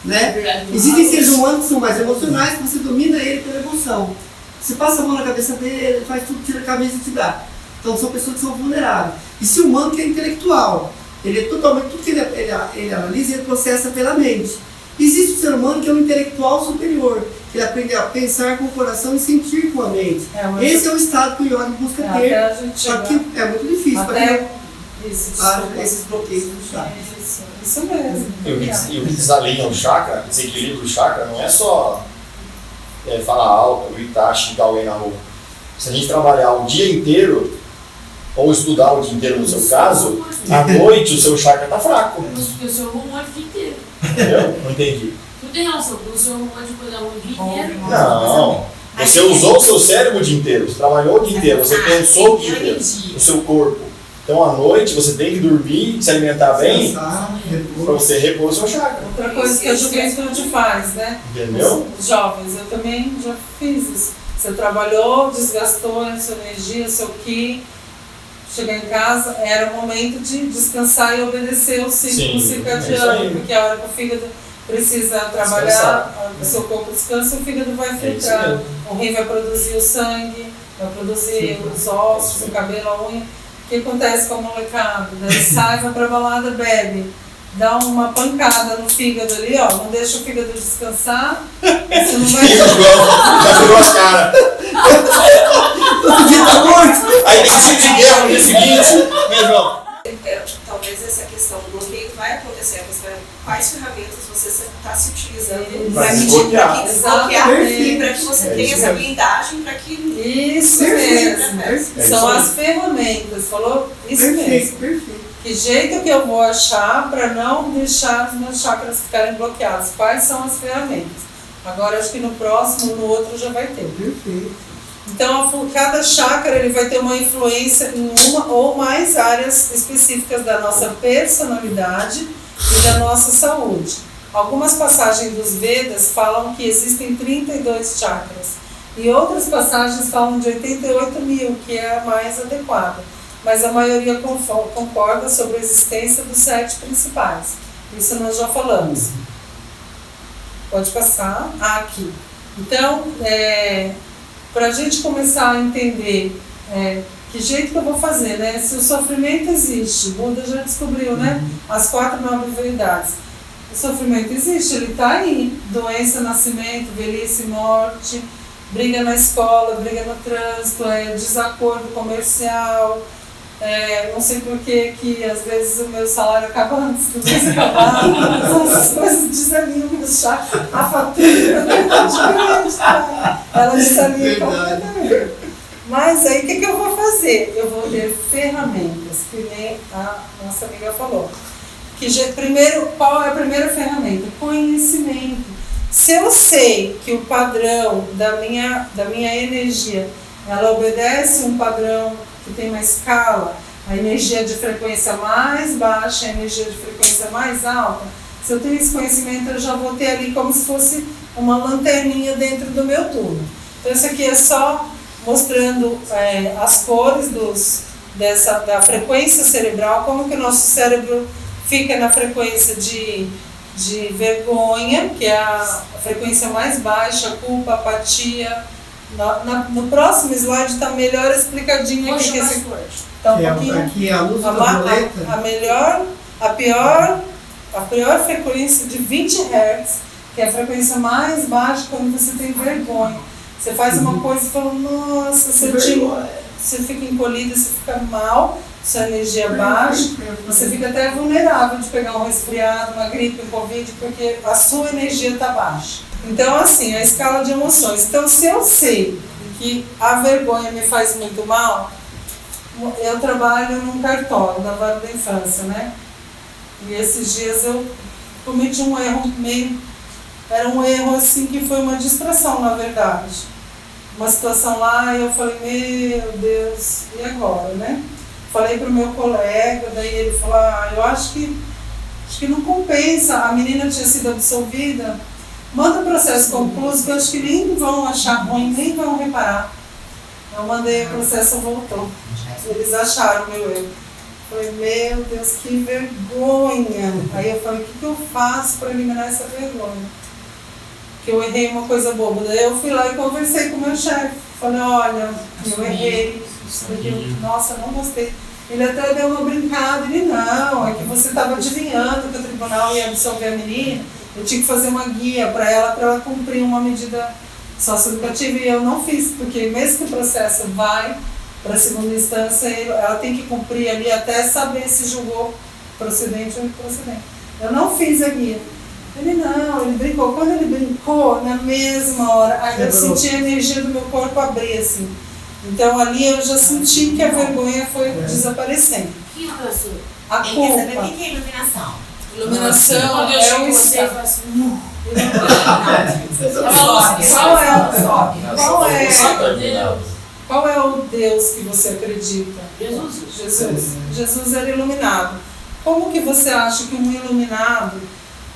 né? Existem seres humanos que são mais emocionais, que você domina ele pela emoção. Você passa a mão na cabeça dele, ele faz tudo, tira a camisa e te dá. Então são pessoas que são vulneráveis. Existe um humano que é intelectual. Ele é totalmente, tudo que ele analisa, ele processa pela mente. Existe o ser humano que é um intelectual superior, que ele aprende a pensar com o coração e sentir com a mente. Esse é o estado que o yoga busca ter. Só que é muito difícil para esses bloqueios do chakra. Isso mesmo. E o que desalinha o chakra, desequilibra o chakra, não é só falar alto, gritar, xingar alguém na rua. Se a gente trabalhar o dia inteiro, ou estudar o dia inteiro no seu caso, à noite o seu chakra está fraco. Porque o senhor arrumou o dia inteiro. Entendeu? Não entendi. Tudo tem relação, porque o senhor arrumou de coisa o dia inteiro. Não. Você usou o seu cérebro o dia inteiro, você trabalhou o dia inteiro, você pensou o dia inteiro, o seu corpo. Então à noite você tem que dormir, se alimentar bem, para você repor o seu chakra. Outra coisa que a juventude faz, né? Entendeu? Os jovens, eu também já fiz isso. Você trabalhou, desgastou a sua energia, seu ki, chegou em casa, era o momento de descansar e obedecer o ciclo circadiano, porque a hora que o fígado precisa trabalhar, o seu corpo descansa, o fígado vai filtrar, o rim vai produzir o sangue, vai produzir os ossos, o cabelo, a unha. O que acontece com a molecada? Daí sai, vai pra balada, bebe, dá uma pancada no fígado ali, ó, não deixa o fígado descansar, você não vai... Cachorro as caras. Aí tem tipo de guerra no dia seguinte, né, João? Talvez essa questão do bloqueio vai acontecer, a questão é quais ferramentas você está se utilizando Pra para desbloquear. desbloquear e para que você tenha essa blindagem para que Isso mesmo, são as ferramentas, falou? Isso mesmo. Perfeito. Que jeito que eu vou achar para não deixar os meus chakras ficarem bloqueados? Quais são as ferramentas? Agora acho que no próximo, no outro já vai ter. Perfeito. Então, cada chakra ele vai ter uma influência em uma ou mais áreas específicas da nossa personalidade e da nossa saúde. Algumas passagens dos Vedas falam que existem 32 chakras e outras passagens falam de 88 mil, que é a mais adequada. Mas a maioria concorda sobre a existência dos 7 principais. Isso nós já falamos. Pode passar aqui. Então, para a gente começar a entender que jeito que eu vou fazer, né? Se o sofrimento existe, Buda já descobriu, né? As 4 nobres verdades. O sofrimento existe, ele está aí. Doença, nascimento, velhice, morte, briga na escola, briga no trânsito, desacordo comercial. Não sei por que às vezes o meu salário acaba antes do mês acabar. Essas coisas desanimam o chakra. A fatura ela desanima completamente. Mas aí o que eu vou fazer? Eu vou ter ferramentas, que nem a nossa amiga falou. Primeiro, qual é a primeira ferramenta? Conhecimento. Se eu sei que o padrão da minha energia, ela obedece um padrão que tem uma escala, a energia de frequência mais baixa, a energia de frequência mais alta, se eu tenho esse conhecimento, eu já vou ter ali como se fosse uma lanterninha dentro do meu túnel. Então isso aqui é só mostrando as cores da frequência cerebral, como que o nosso cérebro fica na frequência de vergonha, que é a frequência mais baixa, culpa, apatia. No próximo slide está melhor explicadinho aqui. Tá um pouquinho. Aqui é a luz ultravioleta. A pior frequência de 20 Hz, que é a frequência mais baixa quando você tem vergonha. Você faz uma coisa e fala, nossa, você fica encolhida, você fica mal, sua energia baixa, você fica até vulnerável de pegar um resfriado, uma gripe, um Covid, porque a sua energia está baixa. Então, assim, a escala de emoções. Então, se eu sei que a vergonha me faz muito mal, eu trabalho num cartório da Vara da Infância, né? E esses dias eu cometi um erro era um erro assim que foi uma distração, na verdade. Uma situação lá e eu falei, meu Deus, e agora, né? Falei pro meu colega, daí ele falou, eu acho que não compensa, a menina tinha sido absolvida, manda o processo concluso, que eu acho que nem vão achar ruim, nem vão reparar. Eu mandei o processo, voltou. Eles acharam o meu erro. Falei, meu Deus, que vergonha. Aí eu falei, o que eu faço para eliminar essa vergonha? Que eu errei uma coisa boba. Daí eu fui lá e conversei com o meu chefe. Falei, olha, eu errei. Nossa, não gostei. Ele até deu uma brincada. Ele, não, é que você estava adivinhando que o tribunal ia absolver a menina. eu tinha que fazer uma guia para ela cumprir uma medida socioeducativa e eu não fiz, porque mesmo que o processo vai para a segunda instância, ela tem que cumprir ali até saber se julgou procedente ou improcedente. Eu não fiz a guia. Ele brincou. Quando ele brincou, na mesma hora, aí eu senti a energia do meu corpo abrir assim. Então ali eu já senti que a vergonha foi desaparecendo. Que professor? A Ele quer saber culpa. o que é iluminação. Iluminação Quando eu é chego um com você, eu estado. falo assim, Qual é o Deus que você acredita? Jesus. Jesus era iluminado. Como que você acha que um iluminado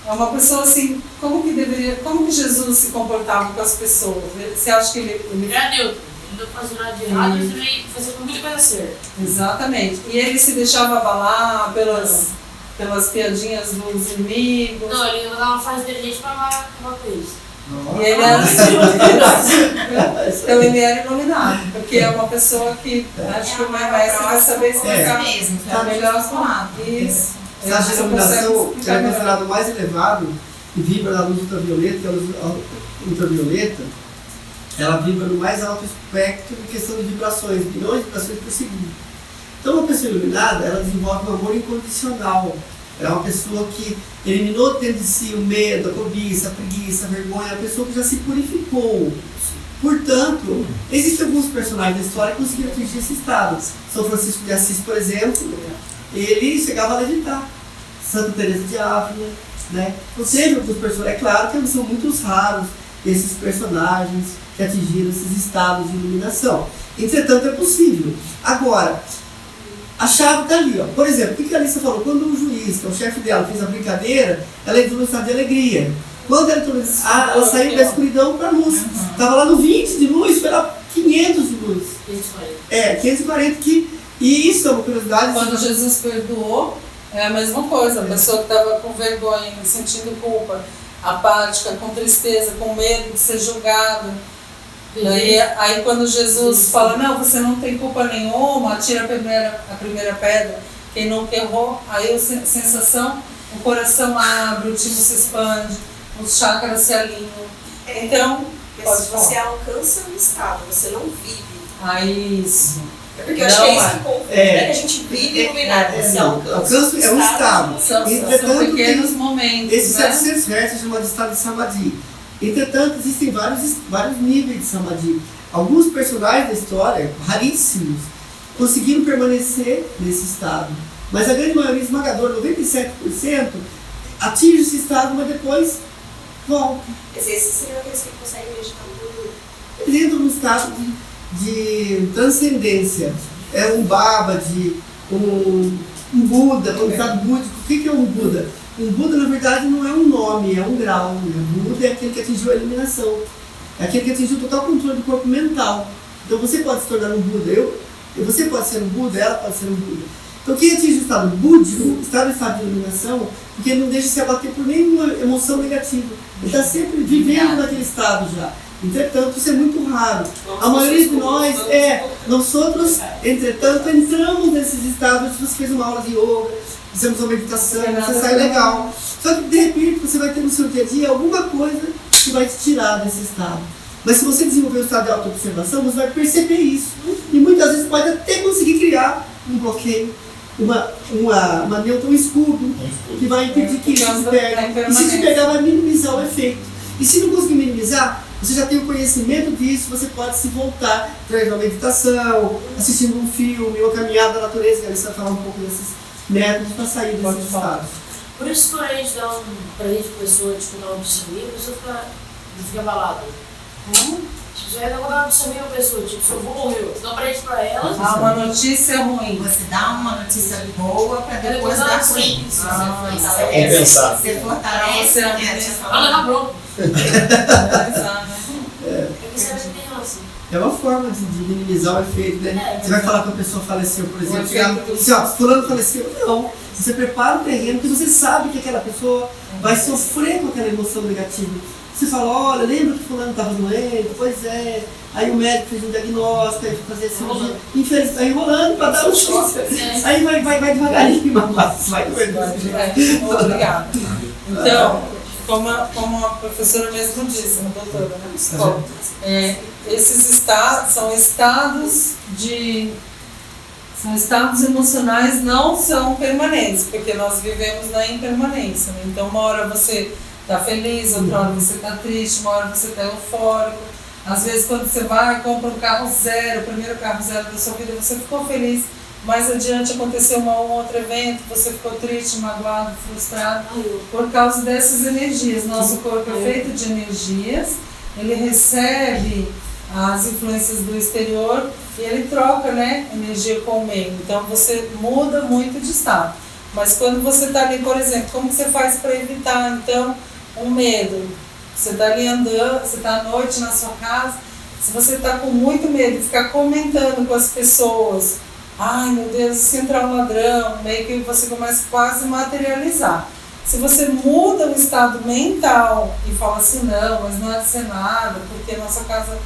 é uma pessoa assim? Como que Jesus se comportava com as pessoas? Você acha que ele É neutro. Ele não fazia nada de errado, ele também fazia muita coisa certa. Exatamente. E ele se deixava abalar pelas piadinhas dos inimigos. Não, ele mandava uma fase inteligente pra acabar com eles. E ele era então ele era iluminado, porque é uma pessoa que acho que o maestro vai saber explicar mesmo, é melhor falar. Isso. O estado de iluminação é considerado mais elevado e vibra na luz ultravioleta, que a luz ultravioleta ela vibra no mais alto espectro em questão de vibrações, bilhões de vibrações por segundo. Então uma pessoa iluminada, ela desenvolve um amor incondicional. É uma pessoa que eliminou dentro de si o medo, a cobiça, a preguiça, a vergonha, é uma pessoa que já se purificou. Portanto, existem alguns personagens da história que conseguiram atingir esse estado. São Francisco de Assis, por exemplo, ele chegava a levitar. Santa Teresa de Ávila, né? Então teve alguns personagens, é claro que eles são muito raros, esses personagens que atingiram esses estados de iluminação. Entretanto, é possível. Agora, a chave está ali, ó. Por exemplo, o que a Alissa falou? Quando o juiz, que é o chefe dela, fez a brincadeira, ela entrou no estado de alegria. Quando ela entrou, ela saiu da escuridão para a luz. Estava lá no 20 de luz, foi lá 500 de luz. 540 e isso é uma curiosidade. Quando Jesus perdoou, é a mesma coisa. A pessoa que estava com vergonha, sentindo culpa, apática, com tristeza, com medo de ser julgado. Aí quando Jesus fala, não, você não tem culpa nenhuma, atira a primeira pedra, quem nunca errou, aí a sensação, o coração abre, o timo se expande, os chakras se alinham. Então, você alcança um estado, você não vive. Isso. É porque eu acho que é isso que confunde, né? Que a gente vive iluminado. Você alcança é um estado. São pequenos momentos. Esses 700 Hz chamam de estado de Samadhi. Entretanto, existem vários níveis de Samadhi. Alguns personagens da história, raríssimos, conseguiram permanecer nesse estado. Mas a grande maioria esmagadora, 97%, atinge esse estado, mas depois volta. Mas esses seriam aqueles que conseguem meditar muito. Eles entram num estado de transcendência. É um Baba, um Buda, um estado búdico. O que é um Buda? Um Buda, na verdade, não é um nome, é um grau. Né? Buda é aquele que atingiu a iluminação. É aquele que atingiu o total controle do corpo mental. Então você pode se tornar um Buda. Você pode ser um Buda, ela pode ser um Buda. Então quem atinge o estado búdico está no estado de iluminação, porque ele não deixa se abater por nenhuma emoção negativa. Ele está sempre vivendo naquele estado já. Entretanto, isso é muito raro. A maioria de nós nós outros, entretanto, entramos nesses estados. Se você fez uma aula de yoga, fizemos uma meditação, você sai legal. Só que de repente você vai ter no seu dia a dia alguma coisa que vai te tirar desse estado. Mas se você desenvolver o estado de auto-observação, você vai perceber isso. E muitas vezes pode até conseguir criar um bloqueio, um escudo que vai impedir que isso se pegue. E se te pegar, vai minimizar o efeito. E se não conseguir minimizar, você já tem o conhecimento disso, você pode se voltar através de uma meditação, assistindo um filme, uma caminhada na natureza, que a gente vai falar um pouco desses métodos para sair desses estados. Por isso que quando a gente dá pra pessoa, tipo, dar uma notícia ruim, a pessoa fica abalada. Tipo, você vai dar uma notícia ruim pra pessoa, tipo, se eu vou morrer, você dá um presente pra ela. Uma notícia ruim. Você dá uma notícia boa para depois dar ruim. Você fortalece. Ela leva bronca. É uma forma de minimizar o efeito, né? Você vai falar que a pessoa faleceu, por exemplo, fulano faleceu. Não, você prepara o terreno porque você sabe que aquela pessoa vai sofrer com aquela emoção negativa. Você fala, olha, lembra que fulano estava doente? Pois é. Aí o médico fez um diagnóstico, aí foi fazer a cirurgia. Infelizmente, está enrolando para dar um choque. Aí vai devagarinho, mas vai doendo. Obrigada. Então, como a professora mesmo disse, a doutora, né, psicóloga, esses são estados emocionais, não são permanentes, porque nós vivemos na impermanência, né? Então uma hora você está feliz, outra hora você está triste, uma hora você está eufórico. Às vezes quando você vai e compra um carro zero, o primeiro carro zero da sua vida, você ficou feliz, mais adiante aconteceu um outro evento, você ficou triste, magoado, frustrado, por causa dessas energias. Nosso corpo é feito de energias, ele recebe as influências do exterior e ele troca, né, energia com o meio. Então você muda muito de estado. Mas quando você está ali, por exemplo, como que você faz para evitar, então, um medo? Você está ali andando, você está à noite na sua casa, se você está com muito medo de ficar comentando com as pessoas, ai meu Deus, se entrar um ladrão, meio que você começa quase a materializar. Se você muda o estado mental e fala assim, não, mas não há de ser nada, porque nossa casa,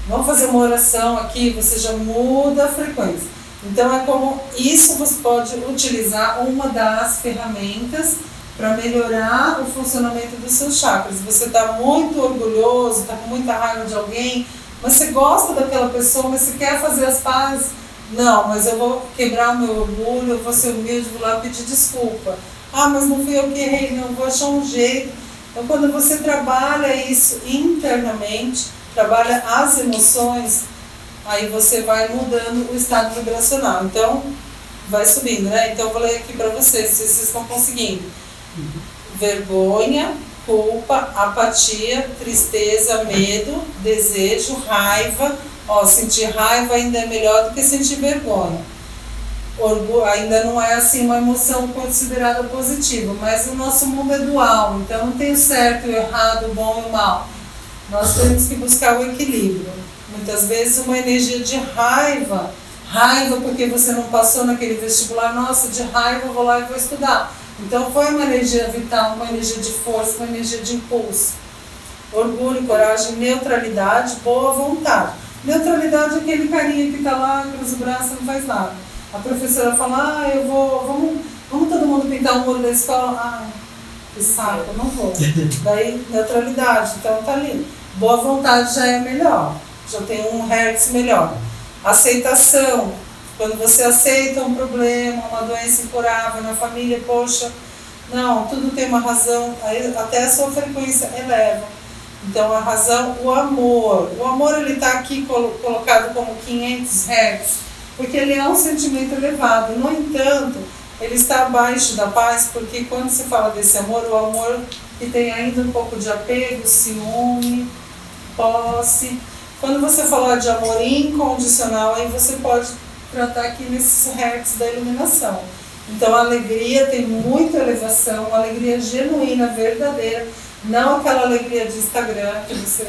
vamos fazer uma oração aqui, você já muda a frequência. Então é como isso você pode utilizar uma das ferramentas para melhorar o funcionamento dos seus chakras. Você está muito orgulhoso, está com muita raiva de alguém, mas você gosta daquela pessoa, mas você quer fazer as pazes. Não, mas eu vou quebrar o meu orgulho, eu vou ser humilde, vou lá pedir desculpa. Ah, mas não fui eu que errei, não, vou achar um jeito. Então quando você trabalha isso internamente, trabalha as emoções, aí você vai mudando o estado vibracional. Então, vai subindo, né? Então, eu vou ler aqui para vocês, se vocês estão conseguindo. Vergonha, culpa, apatia, tristeza, medo, desejo, raiva. Ó, sentir raiva ainda é melhor do que sentir vergonha. Orgulho ainda não é assim uma emoção considerada positiva, mas o nosso mundo é dual, então não tem o certo e o errado, o bom e o mal. Nós temos que buscar o equilíbrio. Muitas vezes uma energia de raiva porque você não passou naquele vestibular, nossa, de raiva eu vou lá e vou estudar. Então foi uma energia vital, uma energia de força, uma energia de impulso. Orgulho, coragem, neutralidade, boa vontade. Neutralidade é aquele carinha que está lá, cruza o braço, não faz nada. A professora fala, vamos todo mundo pintar o muro da escola. Ah, que saco, eu não vou. Daí, neutralidade, então tá ali. Boa vontade já é melhor, já tem um hertz melhor. Aceitação, quando você aceita um problema, uma doença incurável na família, poxa, não, tudo tem uma razão, até a sua frequência eleva. Então a razão, o amor ele está aqui colocado como 500 hertz, porque ele é um sentimento elevado. No entanto, ele está abaixo da paz, porque quando se fala desse amor, o amor que tem ainda um pouco de apego, ciúme, posse. Quando você falar de amor incondicional, aí você pode tratar aqui nesses hertz da iluminação. Então a alegria tem muita elevação, uma alegria genuína, verdadeira, não aquela alegria de Instagram que você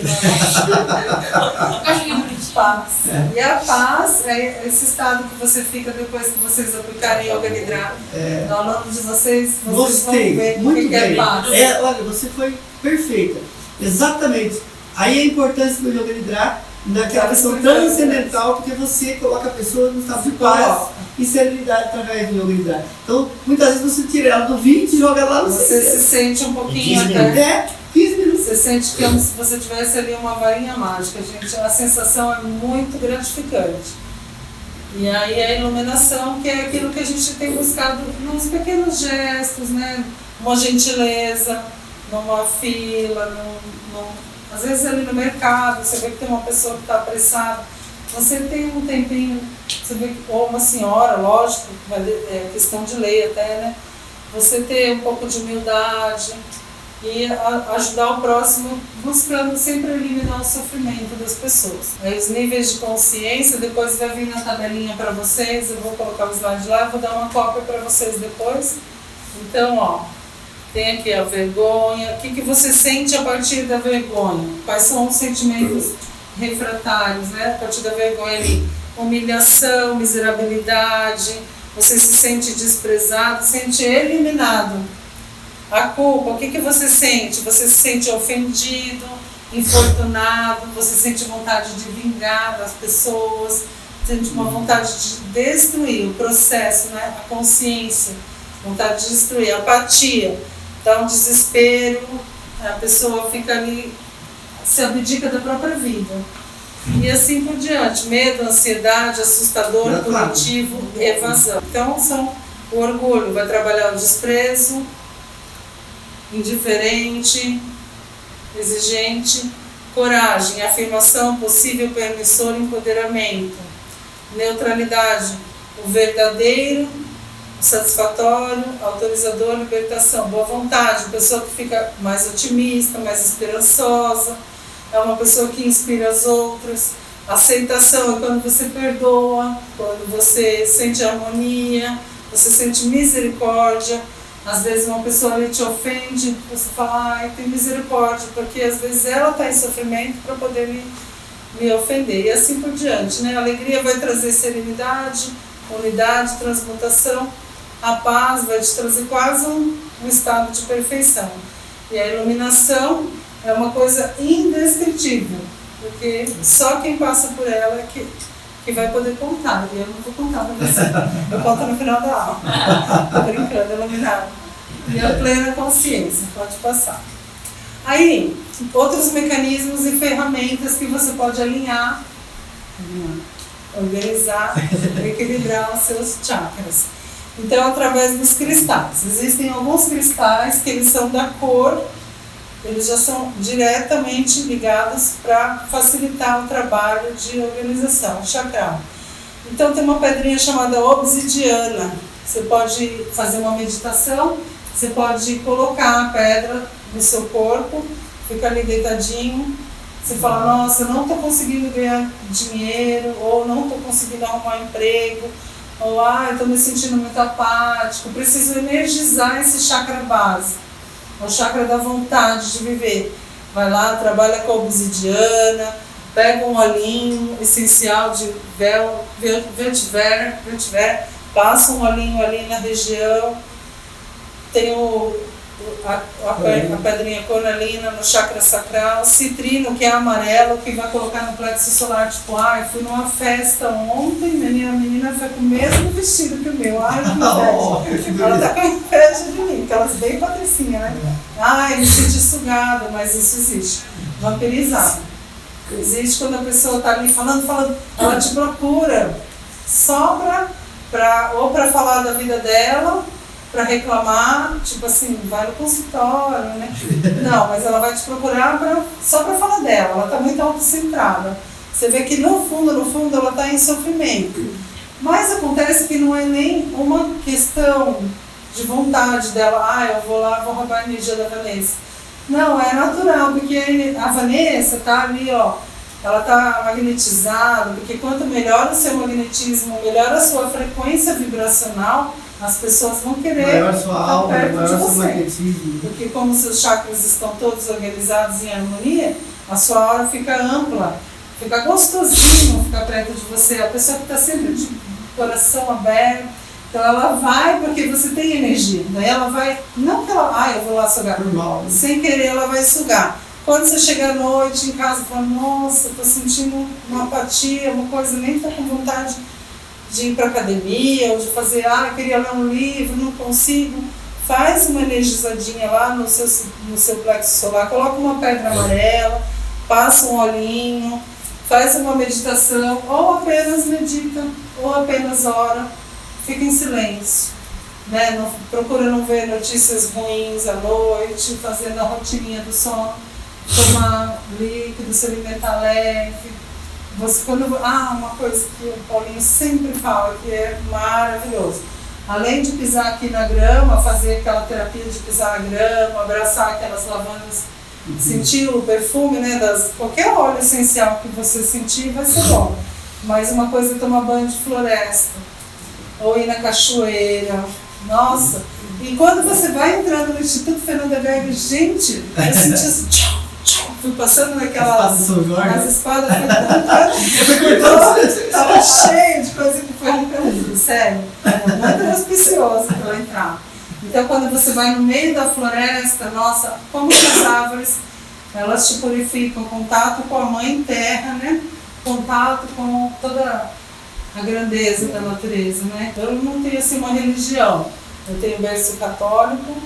paz. E a paz é esse estado que você fica depois que vocês aplicarem Yoga Nidra. No aluno de vocês Gostei, vão ver muito que é bem. paz. Olha, você foi perfeita. Exatamente. Aí a importância do Yoga Nidra naquela questão transcendental, porque você coloca a pessoa no estado de paz e serenidade através do Yoga Nidra. Então, muitas vezes você tira ela do 20 e joga lá no Você 60. se sente um pouquinho 15 até. 15 minutos. Você sente que é como se você tivesse ali uma varinha mágica, gente. A sensação é muito gratificante. E aí a iluminação, que é aquilo que a gente tem buscado nos pequenos gestos, né? Uma gentileza, numa fila, às vezes ali no mercado, você vê que tem uma pessoa que está apressada. Você tem um tempinho, você vê que, ou uma senhora, lógico, é questão de lei até, né? Você ter um pouco de humildade e ajudar o próximo, buscando sempre eliminar o sofrimento das pessoas. Aí os níveis de consciência, depois vai vir na tabelinha para vocês, eu vou colocar o slide lá, vou dar uma cópia para vocês depois. Então, ó, tem aqui a vergonha, o que você sente a partir da vergonha? Quais são os sentimentos refratários, né? A partir da vergonha ali, humilhação, miserabilidade, você se sente desprezado, se sente eliminado. A culpa, o que você sente? Você se sente ofendido, infortunado, você sente vontade de vingar das pessoas, sente uma vontade de destruir o processo, né? A consciência, vontade de destruir, a apatia, dá um desespero, a pessoa fica ali, se abdica da própria vida. E assim por diante, medo, ansiedade, assustador, punitivo, evasão. Então são o orgulho, vai trabalhar o desprezo, indiferente, exigente, coragem, afirmação, possível, permissor, empoderamento, neutralidade, o verdadeiro, o satisfatório, autorizador, libertação, boa vontade, pessoa que fica mais otimista, mais esperançosa, é uma pessoa que inspira as outras. Aceitação é quando você perdoa, quando você sente harmonia, você sente misericórdia. Às vezes uma pessoa ali te ofende, você fala, ai, tem misericórdia, porque às vezes ela está em sofrimento para poder me ofender. E assim por diante, né? A alegria vai trazer serenidade, unidade, transmutação. A paz vai te trazer quase um estado de perfeição. E a iluminação é uma coisa indescritível, porque só quem passa por ela é que vai poder contar. E eu não vou contar para você. Eu conto no final da aula. Tô brincando, iluminado. E a plena consciência, pode passar. Aí, outros mecanismos e ferramentas que você pode alinhar, organizar, equilibrar os seus chakras. Então, através dos cristais. Existem alguns cristais que eles são da cor, eles já são diretamente ligados para facilitar o trabalho de organização chakral. Então tem uma pedrinha chamada obsidiana. Você pode fazer uma meditação, você pode colocar a pedra no seu corpo, fica ali deitadinho, você fala, nossa, eu não estou conseguindo ganhar dinheiro, ou não estou conseguindo arrumar um emprego, ou estou me sentindo muito apático, preciso energizar esse chakra básico. O chakra da vontade de viver. Vai lá, trabalha com a obsidiana, pega um olhinho essencial de vetiver, passa um olhinho ali na região, tem a pedrinha cornalina no chakra sacral, citrino, que é amarelo, que vai colocar no plexo solar, tipo, fui numa festa ontem, a menina foi com o mesmo vestido que o meu, que inveja. Ela tá com inveja de mim, porque ela é bem patricinha, né? Me senti sugada, mas isso existe. Vampirizado. Existe quando a pessoa tá ali falando, ela te procura só ou pra falar da vida dela, para reclamar, tipo assim, vai no consultório, né? Não, mas ela vai te procurar só para falar dela, ela está muito autocentrada. Você vê que no fundo ela está em sofrimento. Mas acontece que não é nem uma questão de vontade dela, eu vou lá, vou roubar a energia da Vanessa. Não, é natural, porque a Vanessa está ali, ela está magnetizada, porque quanto melhor o seu magnetismo, melhor a sua frequência vibracional, as pessoas vão querer estar perto de você. Porque como seus chakras estão todos organizados em harmonia, a sua aura fica ampla, fica gostosinho ficar perto de você. A pessoa que está sempre de coração aberto, então ela vai porque você tem energia. Daí ela vai, não que ela, eu vou lá sugar. Sem querer ela vai sugar. Quando você chega à noite em casa e fala, nossa, estou sentindo uma apatia, uma coisa, nem estou com vontade de ir para academia, ou de fazer, queria ler um livro, não consigo. Faz uma energizadinha lá no seu plexo solar, coloca uma pedra amarela, passa um olhinho, faz uma meditação, ou apenas medita, ou apenas ora, fica em silêncio. Né? Procura não ver notícias ruins à noite, fazendo a rotininha do sono, tomar líquido, se alimentar leve. Uma coisa que o Paulinho sempre fala, que é maravilhoso. Além de pisar aqui na grama, fazer aquela terapia de pisar na grama, abraçar aquelas lavandas, sentir o perfume, né, qualquer óleo essencial que você sentir vai ser bom. Mas uma coisa é tomar banho de floresta, ou ir na cachoeira. Nossa! E quando você vai entrando no Instituto Fernanda Berger, gente, eu senti assim, fui passando naquelas espadas, tava cheio de coisa que foi arrancando, sério. Era muito auspicioso para eu entrar. Então, quando você vai no meio da floresta, nossa, como que as árvores, elas te purificam, contato com a mãe terra, né? Contato com toda a grandeza da natureza, né? Eu não tenho assim uma religião. Eu tenho berço católico,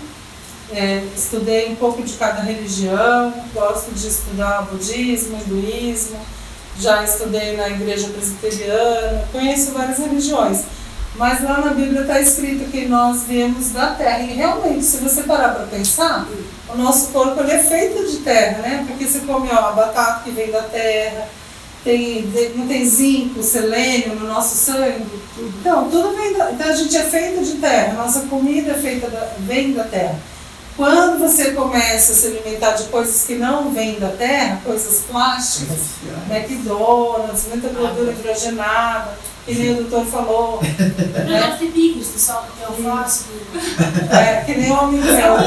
estudei um pouco de cada religião, gosto de estudar budismo, hinduísmo, já estudei na igreja presbiteriana, conheço várias religiões. Mas lá na Bíblia está escrito que nós viemos da terra. E realmente, se você parar para pensar, o nosso corpo ele é feito de terra, né? Porque você come a batata que vem da terra, não tem zinco, selênio no nosso sangue. Então, tudo vem então a gente é feito de terra, nossa comida vem da terra. Quando você começa a se alimentar de coisas que não vêm da terra, coisas plásticas, McDonald's, muita gordura hidrogenada, que nem o doutor falou. Não tem bicos, pessoal, que eu faço. Que nem o homem mel.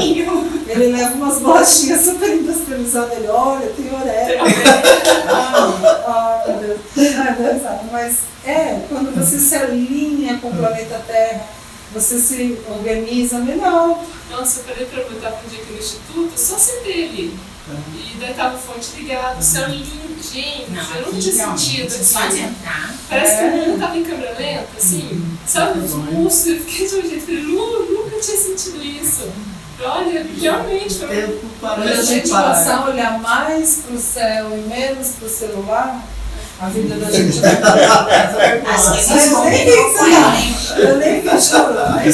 Ele leva umas bolachinhas super industrializadas, ele olha, tem orégano. Meu Deus. Mas quando você se alinha com o planeta Terra, você se organiza melhor. Nossa, eu parei pra perguntar pra um dia aqui no Instituto, só sentei ali. E daí tava a fonte ligada, o céu lindo, gente, eu nunca tinha sentido assim. Parece que o mundo tava em câmera lenta, assim, sabe, os pulsos, eu fiquei de um jeito, falei, nunca tinha sentido isso. Olha, realmente foi quando a gente passar a olhar mais pro céu e menos pro celular, a vida da gente vai mudar. Eu nem vi chorar.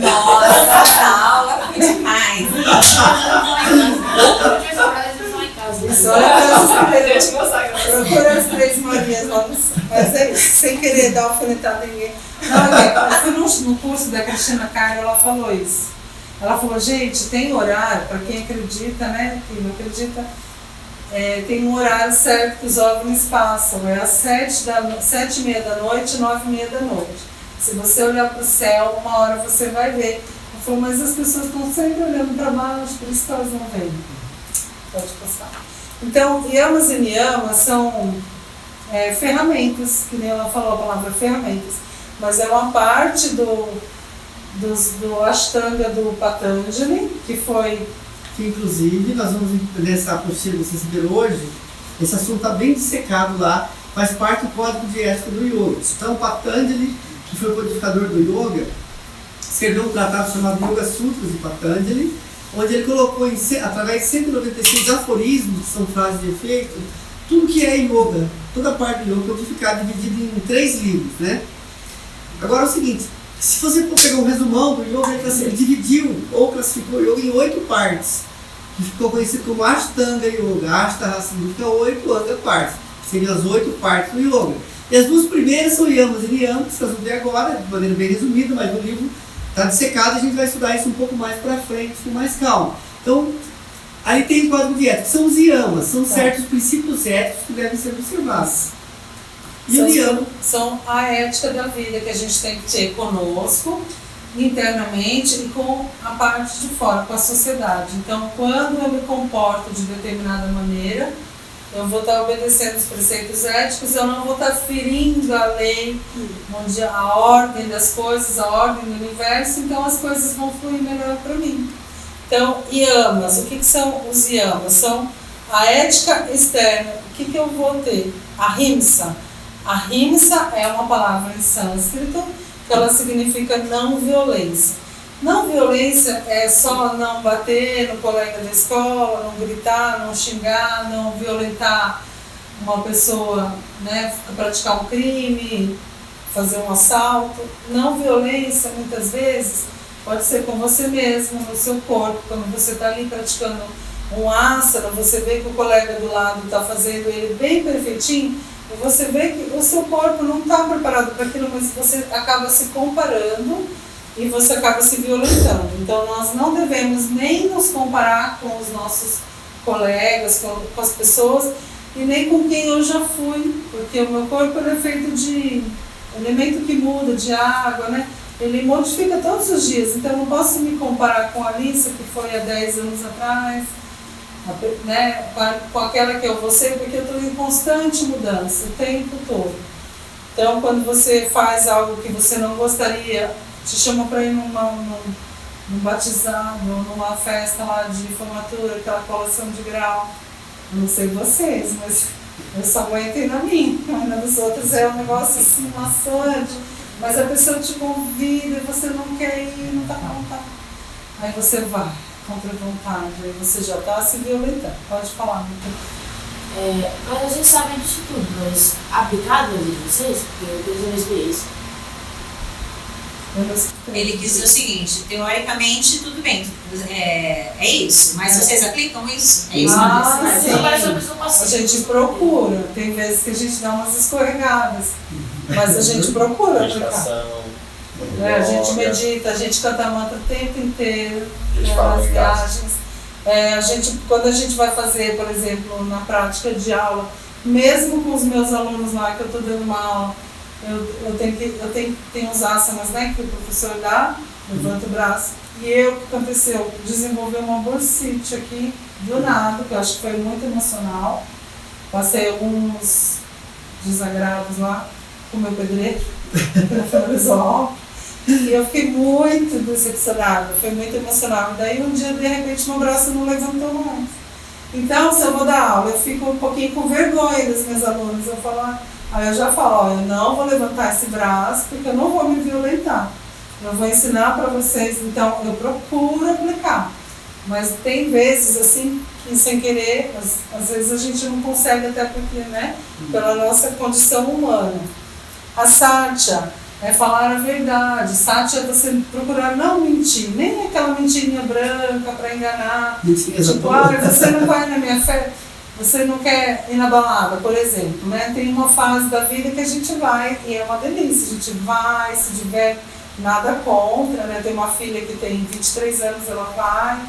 Nossa, essa aula foi demais. Procura as 3 Marias lá no céu. Mas é isso, sem querer dar alfinetada em ninguém. Não, eu fui no curso da Cristina Carla, ela falou isso. Ela falou, gente, tem horário, para quem acredita, né? Quem não acredita, tem um horário certo que os OVNIs passam. É às 7h30 da noite e 9h30 da noite. Se você olhar para o céu, uma hora você vai ver. Ela falou, mas as pessoas estão sempre olhando para baixo, por isso que elas não veem. Pode passar. Então, yamas e niyamas são ferramentas, que nem ela falou a palavra ferramentas, mas é uma parte do Ashtanga do Patanjali, que foi... Que inclusive nós vamos, nessa apostila que vocês receberam hoje, esse assunto está bem dissecado lá, faz parte do código de ética do yoga. Então, Patanjali, que foi o codificador do yoga, escreveu um tratado chamado Yoga Sutras de Patanjali, onde ele colocou, através de 196 aforismos, que são frases de efeito, tudo que é yoga, toda a parte do yoga codificada, dividida em 3 livros, né? Agora é o seguinte, se você for pegar um resumão do yoga, ele dividiu ou classificou o yoga em 8 partes, que ficou conhecido como Ashtanga Yoga. Ashta significa 8, Anga partes, seriam as 8 partes do yoga. E as 2 primeiras são yamas e niyamas, que nós vamos ver agora, de maneira bem resumida, mas no livro está dissecado, a gente vai estudar isso um pouco mais para frente, com mais calma. Então, aí tem o código de ética, que são os yamas, são certos princípios éticos que devem ser observados. E o niyama são a ética da vida que a gente tem que ter conosco, internamente e com a parte de fora, com a sociedade. Então, quando eu me comporto de determinada maneira, eu vou estar obedecendo os preceitos éticos, eu não vou estar ferindo a lei, onde a ordem das coisas, a ordem do universo, então as coisas vão fluir melhor para mim. Então, yamas, o que são os yamas? São a ética externa. O que eu vou ter? Ahimsa. Ahimsa é uma palavra em sânscrito, que ela significa não violência. Não violência é só não bater no colega da escola, não gritar, não xingar, não violentar uma pessoa, né, praticar um crime, fazer um assalto. Não violência, muitas vezes, pode ser com você mesmo, no seu corpo. Quando você está ali praticando um asana, você vê que o colega do lado está fazendo ele bem perfeitinho, e você vê que o seu corpo não está preparado para aquilo, mas você acaba se comparando e você acaba se violentando. Então, nós não devemos nem nos comparar com os nossos colegas, com as pessoas, e nem com quem eu já fui, porque o meu corpo ele é feito de elemento que muda, de água, né? Ele modifica todos os dias, então eu não posso me comparar com a Alice, que foi há 10 anos atrás, né? Com aquela que eu vou ser, porque eu estou em constante mudança, o tempo todo. Então, quando você faz algo que você não gostaria, te chama para ir num batizado, numa festa lá de formatura, aquela colação de grau. Não sei vocês, mas eu só aguentei na minha. Na dos outros é um negócio assim, maçante, mas a pessoa te convida e você não quer ir, não está com vontade. aí você vai contra a vontade, aí você já está se violentando. Pode falar, mas a gente sabe disso tudo, mas aplicado na vida de vocês, porque eu tenho uma experiência. Ele quis dizer o seguinte, teoricamente tudo bem, é isso, mas vocês aplicam isso? É isso sim. Não parece uma pessoa A passiva. gente procura, tem vezes que a gente dá umas escorregadas, mas a gente procura aplicar. A gente medita, a gente canta mantra o tempo inteiro, nas viagens. Quando a gente vai fazer, por exemplo, na prática de aula, mesmo com os meus alunos lá, que eu estou dando uma aula, eu tenho os asanas, né, que o professor dá, levanta o braço. E o que aconteceu? Desenvolveu uma bursite aqui, do nada, que eu acho que foi muito emocional. Passei alguns desagrados lá com o meu pedreiro, que não finalizou a aula. E eu fiquei muito decepcionada, foi muito emocional. E daí um dia, de repente, meu braço não levantou mais. Então, se eu vou dar aula, eu fico um pouquinho com vergonha das minhas alunas. Aí eu já falo, eu não vou levantar esse braço, porque eu não vou me violentar. Eu vou ensinar para vocês, então eu procuro aplicar. Mas tem vezes, assim, que sem querer, às vezes a gente não consegue, até porque, né, pela nossa condição humana. A Satya é falar a verdade. Satya é você procurar não mentir, nem aquela mentirinha branca para enganar. Tipo, você não vai na minha fé, você não quer ir na balada, por exemplo, né? Tem uma fase da vida que a gente vai e é uma delícia, a gente vai, se diverte, nada contra, né? Tem uma filha que tem 23 anos, ela vai,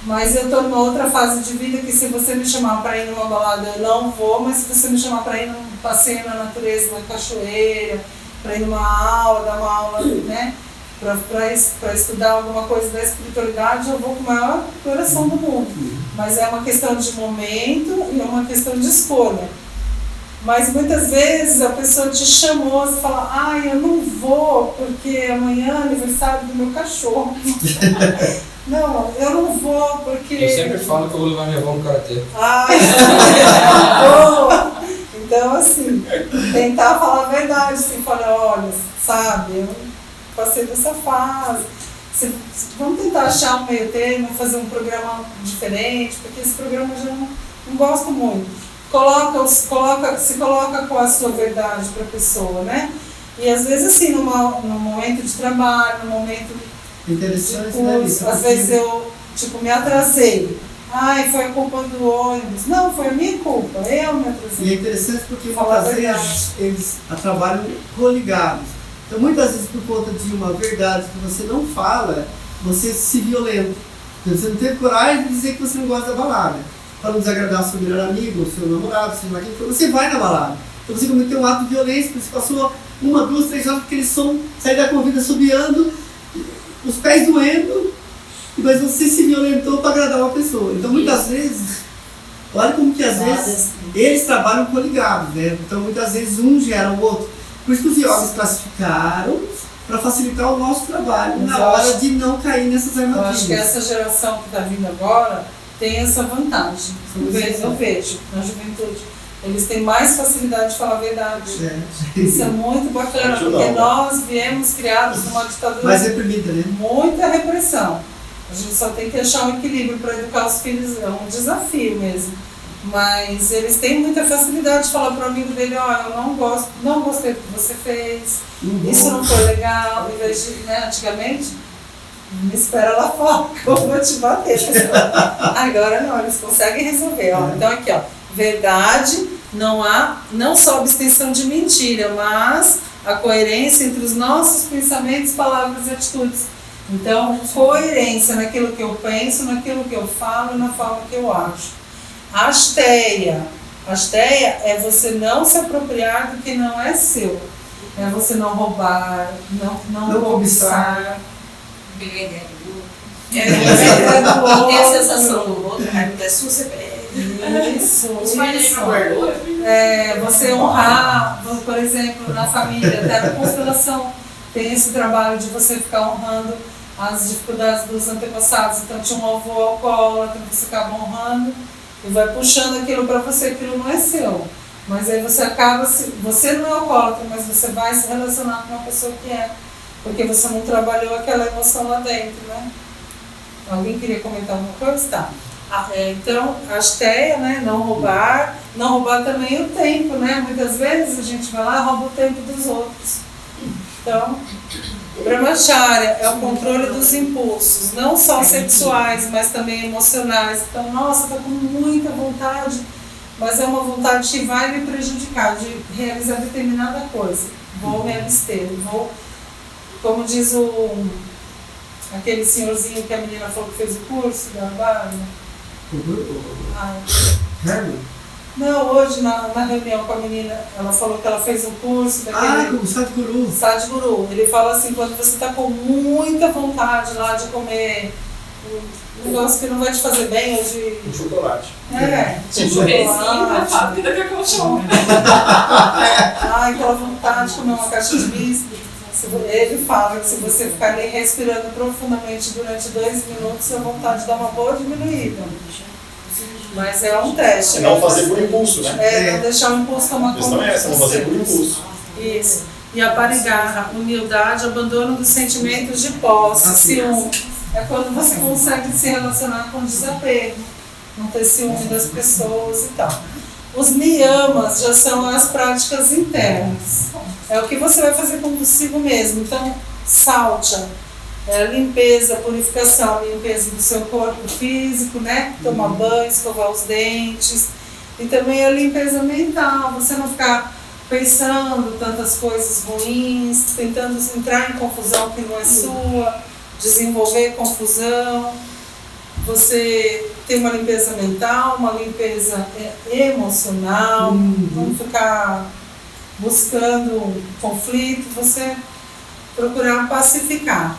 mas eu estou numa outra fase de vida que se você me chamar para ir numa balada eu não vou, mas se você me chamar para ir num passeio na natureza, na cachoeira, para ir numa aula, dar uma aula, né? Para estudar alguma coisa da espiritualidade, eu vou com o maior coração do mundo. Mas é uma questão de momento e é uma questão de escolha. Mas muitas vezes a pessoa te chamou, você fala, eu não vou, porque amanhã é aniversário do meu cachorro. Não, eu não vou, porque... Eu sempre falo que eu vou levar minha avó no karatê. Então, assim, tentar falar a verdade, assim, falar, olha, sabe, eu passei dessa fase, vamos tentar achar um meio termo, fazer um programa diferente, porque esse programa eu já não gosto muito. Se coloca com a sua verdade para a pessoa, né? E às vezes, assim, no momento de trabalho, no momento interessante, de curso, às vezes eu, me atrasei. Foi a culpa do ônibus. Não, foi a minha culpa, eu me atrasei. E é interessante porque muitas vezes eles trabalham coligados. Então, muitas vezes, por conta de uma verdade que você não fala, você se violenta. Você não teve coragem de dizer que você não gosta da balada. Para não desagradar o seu melhor amigo, o seu namorado, seja lá quem for, você vai na balada. Então, você cometeu um ato de violência, porque você passou 1, 2, 3 horas, porque eles saem da convida subiando, os pés doendo, mas você se violentou para agradar uma pessoa. Então, muitas vezes, olha como que às vezes eles trabalham coligados, né? Então, muitas vezes um gera o outro. Por isso que os yogis classificaram para facilitar o nosso trabalho na hora de não cair nessas armadilhas. Eu acho que essa geração que está vindo agora tem essa vantagem. Eu vejo na juventude. Eles têm mais facilidade de falar a verdade. Isso é muito bacana, porque nós viemos criados numa ditadura mais reprimida, né? Muita repressão. A gente só tem que achar um equilíbrio para educar os filhos, é um desafio mesmo. Mas eles têm muita facilidade de falar para o amigo dele, olha, eu não gostei do que você fez, isso não foi legal, em vez de, né, antigamente, me espera lá fora que eu vou te bater. Agora não, eles conseguem resolver. Então aqui, verdade, não só abstenção de mentira, mas a coerência entre os nossos pensamentos, palavras e atitudes. Então, coerência naquilo que eu penso, naquilo que eu falo e na forma que eu acho. Asteia é você não se apropriar do que não é seu. É você não roubar, não cobiçar. Beber ideia do outro. Ter a sensação do outro, da sua, você pega. Isso. Isso. Você honrar, por exemplo, na família, até na constelação, tem esse trabalho de você ficar honrando as dificuldades dos antepassados. Então, tinha um avô alcoólatra, você acaba honrando e vai puxando aquilo para você, aquilo não é seu. Mas aí você não é alcoólatra, mas você vai se relacionar com uma pessoa que é, porque você não trabalhou aquela emoção lá dentro, né? Alguém queria comentar alguma coisa? Tá. Então, a asteia, né? Não roubar. Não roubar também o tempo, né? Muitas vezes a gente vai lá e rouba o tempo dos outros. Então, Brahmacharya é o controle dos impulsos, não só sexuais, mas também emocionais. Então, nossa, tô com muita vontade, mas é uma vontade que vai me prejudicar de realizar determinada coisa. Vou me abster, vou, como diz aquele senhorzinho que a menina falou que fez o curso da Bárbara. Herman? Não, hoje na reunião com a menina, ela falou que ela fez um curso daquele... com o Sadhguru. Sadhguru. Ele fala assim, quando você está com muita vontade lá de comer um negócio que não vai te fazer bem, ou de... Um chocolate. Tipo beijinho na fábrica da Cacau-Show. Aquela vontade de comer uma caixa de biscoito. Ele fala que se você ficar ali respirando profundamente durante 2 minutos, a vontade dá uma boa diminuída. Mas é um teste. Não fazer por impulso, né? Não deixar o impulso tomar conta de você. Não fazer por impulso. Isso. E a parigarra, humildade, abandono dos sentimentos de posse, ciúme. É quando você consegue se relacionar com desapego, não ter ciúme das pessoas e tal. Os niyamas já são as práticas internas. É o que você vai fazer consigo mesmo. Então, saltya. Limpeza, purificação, limpeza do seu corpo físico, né? Tomar banho, escovar os dentes. E também a limpeza mental, você não ficar pensando tantas coisas ruins, tentando entrar em confusão que não é sua, desenvolver confusão. Você tem uma limpeza mental, uma limpeza emocional, não ficar buscando conflito, você procurar pacificar.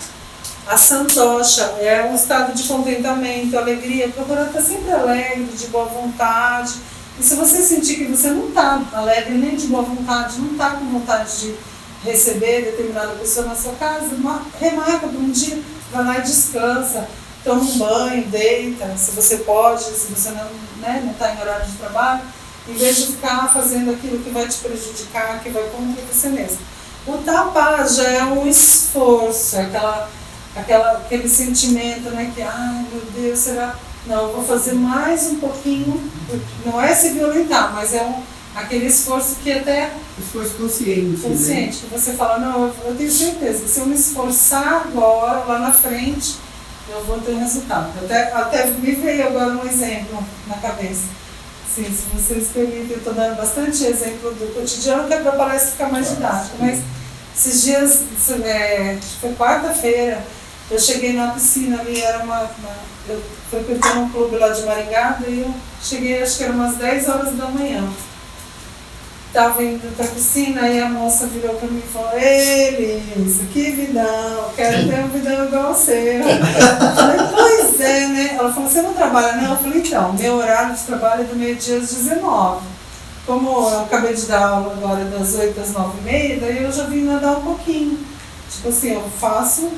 A santosha é um estado de contentamento, alegria, procurar estar sempre alegre, de boa vontade. E se você sentir que você não está alegre nem de boa vontade, não está com vontade de receber determinada pessoa na sua casa, remarca por um dia, vai lá e descansa, toma um banho, deita, se você pode, se você não está em horário de trabalho, em vez de ficar fazendo aquilo que vai te prejudicar, que vai contra você mesmo. O tapas já é um esforço, aquele sentimento, né, que, ai meu Deus, será? Não, eu vou fazer mais um pouquinho, não é se violentar, mas é aquele esforço que até... Esforço consciente, né? Que você fala, não, eu tenho certeza que se eu me esforçar agora, lá na frente, eu vou ter resultado. Até me veio agora um exemplo na cabeça. Sim, se vocês permitem, eu estou dando bastante exemplo do cotidiano, que é para a palestra ficar mais didática, mas esses dias, foi quarta-feira, eu cheguei na piscina ali, eu frequentei um clube lá de Maringá, e eu cheguei, acho que era umas 10 horas da manhã. Estava indo para a piscina e a moça virou para mim e falou, Elisa, que vidão, quero ter um vidão igual ao seu. Eu falei, pois é, né? Ela falou, você não trabalha não? Eu falei, então, meu horário de trabalho é do meio-dia às 19. Como eu acabei de dar aula agora das 8 às 9h30, daí eu já vim nadar um pouquinho. Tipo assim, eu faço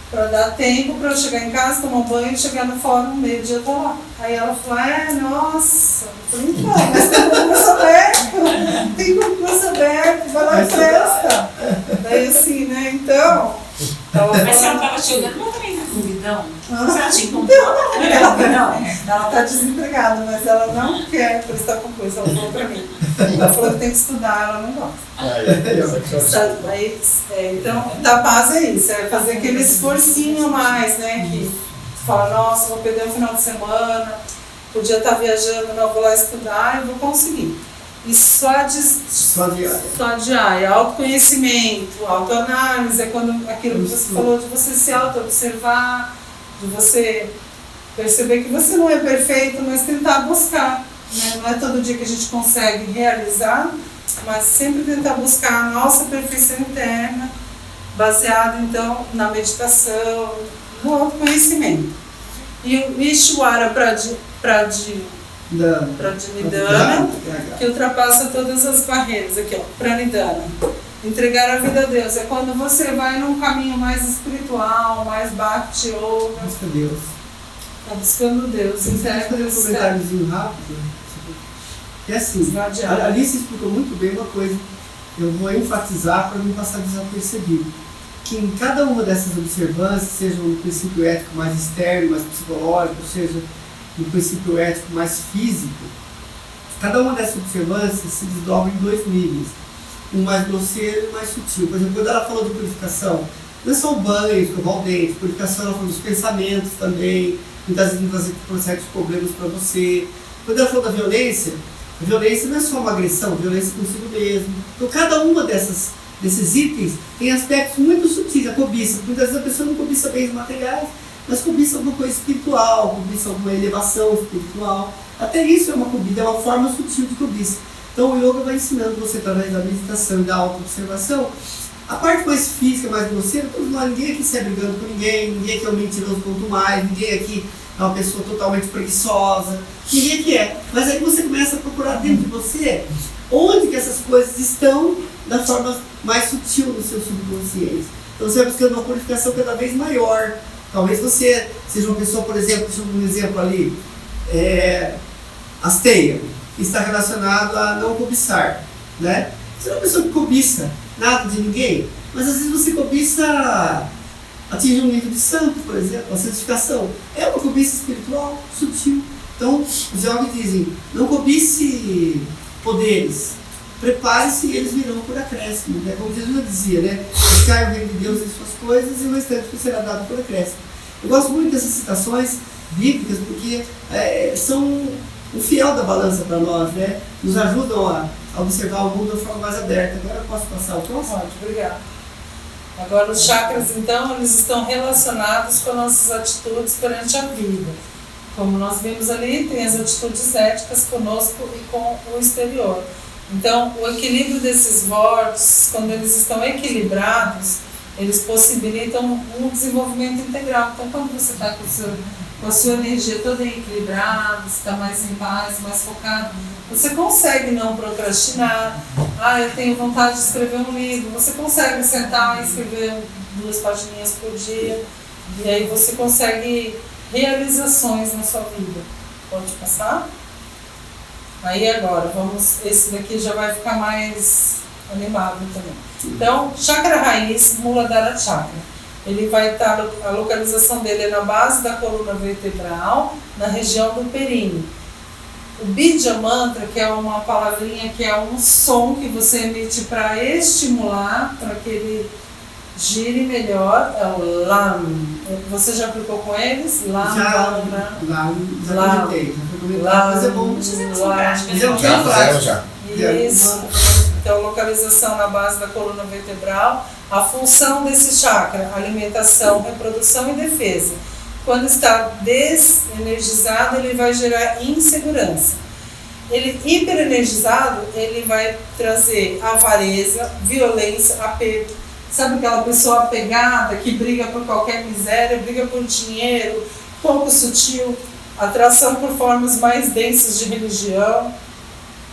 para dar tempo para eu chegar em casa, tomar um banho e chegar no fórum, meio-dia eu tô lá. Aí ela falou, nossa. Eu falei, então, mas tem concurso aberto, vai lá e presta. Daí assim, né, então... Mas se ela estava chegando, não também tá com vidão? Você ela te encontrou? Ela tá desempregada, mas ela não quer prestar concurso, ela falou pra mim. Ela falou que tem que estudar, ela não gosta. Então, da paz é isso, é fazer aquele esforcinho a mais, né? Que fala, nossa, vou perder um final de semana, podia estar viajando, não, vou lá estudar e vou conseguir. E Swadhyaya, autoconhecimento, autoanálise, é quando aquilo que você falou de você se auto-observar, de você perceber que você não é perfeito, mas tentar buscar. Né? Não é todo dia que a gente consegue realizar, mas sempre tentar buscar a nossa perfeição interna, baseado então na meditação, no autoconhecimento. E o Ishvara Pranidhana, que ultrapassa todas as barreiras. Aqui, ó, Pranidhana. Entregar a vida a Deus. É quando você vai num caminho mais espiritual, mais bhakti yoga. Busca Deus. Está buscando Deus. Quer fazer um comentáriozinho rápido? É assim, a Alice explicou muito bem uma coisa. Eu vou enfatizar para não passar desapercebido. que em cada uma dessas observâncias, seja um princípio ético mais externo, mais psicológico, seja um princípio ético mais físico, cada uma dessas observâncias se desdobra em 2 níveis, um mais grosseiro e um mais sutil. Por exemplo, quando ela falou de purificação, não é só o banho, escovar o dente, purificação ela falou dos pensamentos também, muitas vezes não trazer certos problemas para você. Quando ela falou da violência, a violência não é só uma agressão, a violência consigo mesmo. Então cada uma desses itens tem aspectos muito sutis, a cobiça. Muitas vezes a pessoa não cobiça bens materiais, mas cobiça alguma coisa espiritual, cobiça alguma elevação espiritual. Até isso é uma cobiça, é uma forma sutil de cobiça. Então o yoga vai ensinando você, através da meditação e da auto-observação, a parte mais física, mais grosseira. Todos nós, ninguém aqui sai brigando com ninguém aqui é um mentiroso quanto mais, ninguém aqui é uma pessoa totalmente preguiçosa, ninguém aqui é. Mas aí você começa a procurar dentro de você onde que essas coisas estão da forma mais sutil no seu subconsciente. Então você vai buscando uma purificação cada vez maior. Talvez você seja uma pessoa, por exemplo, deixa eu dar um exemplo ali, asteia, que está relacionado a não cobiçar, né? Você é uma pessoa que cobiça nada de ninguém, mas às vezes você cobiça atingir um nível de santo, por exemplo, a santificação. É uma cobiça espiritual sutil. Então, os yogis dizem, não cobice poderes, prepare-se e eles virão por acréscimo, né? Como Jesus já dizia, né? Buscai o reino de Deus e suas coisas e o restante será dado por acréscimo. Eu gosto muito dessas citações bíblicas porque são o fiel da balança para nós, né? Nos ajudam a observar o mundo de forma mais aberta. Agora eu posso passar o próximo? Pode, obrigada. Agora os chakras, então, eles estão relacionados com nossas atitudes perante a vida. Como nós vimos ali, tem as atitudes éticas conosco e com o exterior. Então, o equilíbrio desses vórtices, quando eles estão equilibrados, eles possibilitam um desenvolvimento integral. Então, quando você está com a sua energia toda equilibrada, você está mais em paz, mais focado, você consegue não procrastinar. Eu tenho vontade de escrever um livro. Você consegue sentar e escrever 2 pagininhas por dia. E aí você consegue realizações na sua vida. Pode passar? Aí agora, esse daqui já vai ficar mais animado também. Então, chakra raiz, Muladhara Chakra. Ele vai estar, a localização dele é na base da coluna vertebral, na região do períneo. O Bija Mantra, que é uma palavrinha, que é um som que você emite para estimular, para que ele gire melhor, é o Lam. Você já aplicou com eles? Lam, já comentei, mas é bom. Já. Isso. Então, localização na base da coluna vertebral. A função desse chakra, alimentação, reprodução e defesa. Quando está desenergizado, ele vai gerar insegurança. Ele hiperenergizado, ele vai trazer avareza, violência, apego. Sabe aquela pessoa apegada que briga por qualquer miséria, briga por dinheiro, pouco sutil, atração por formas mais densas de religião.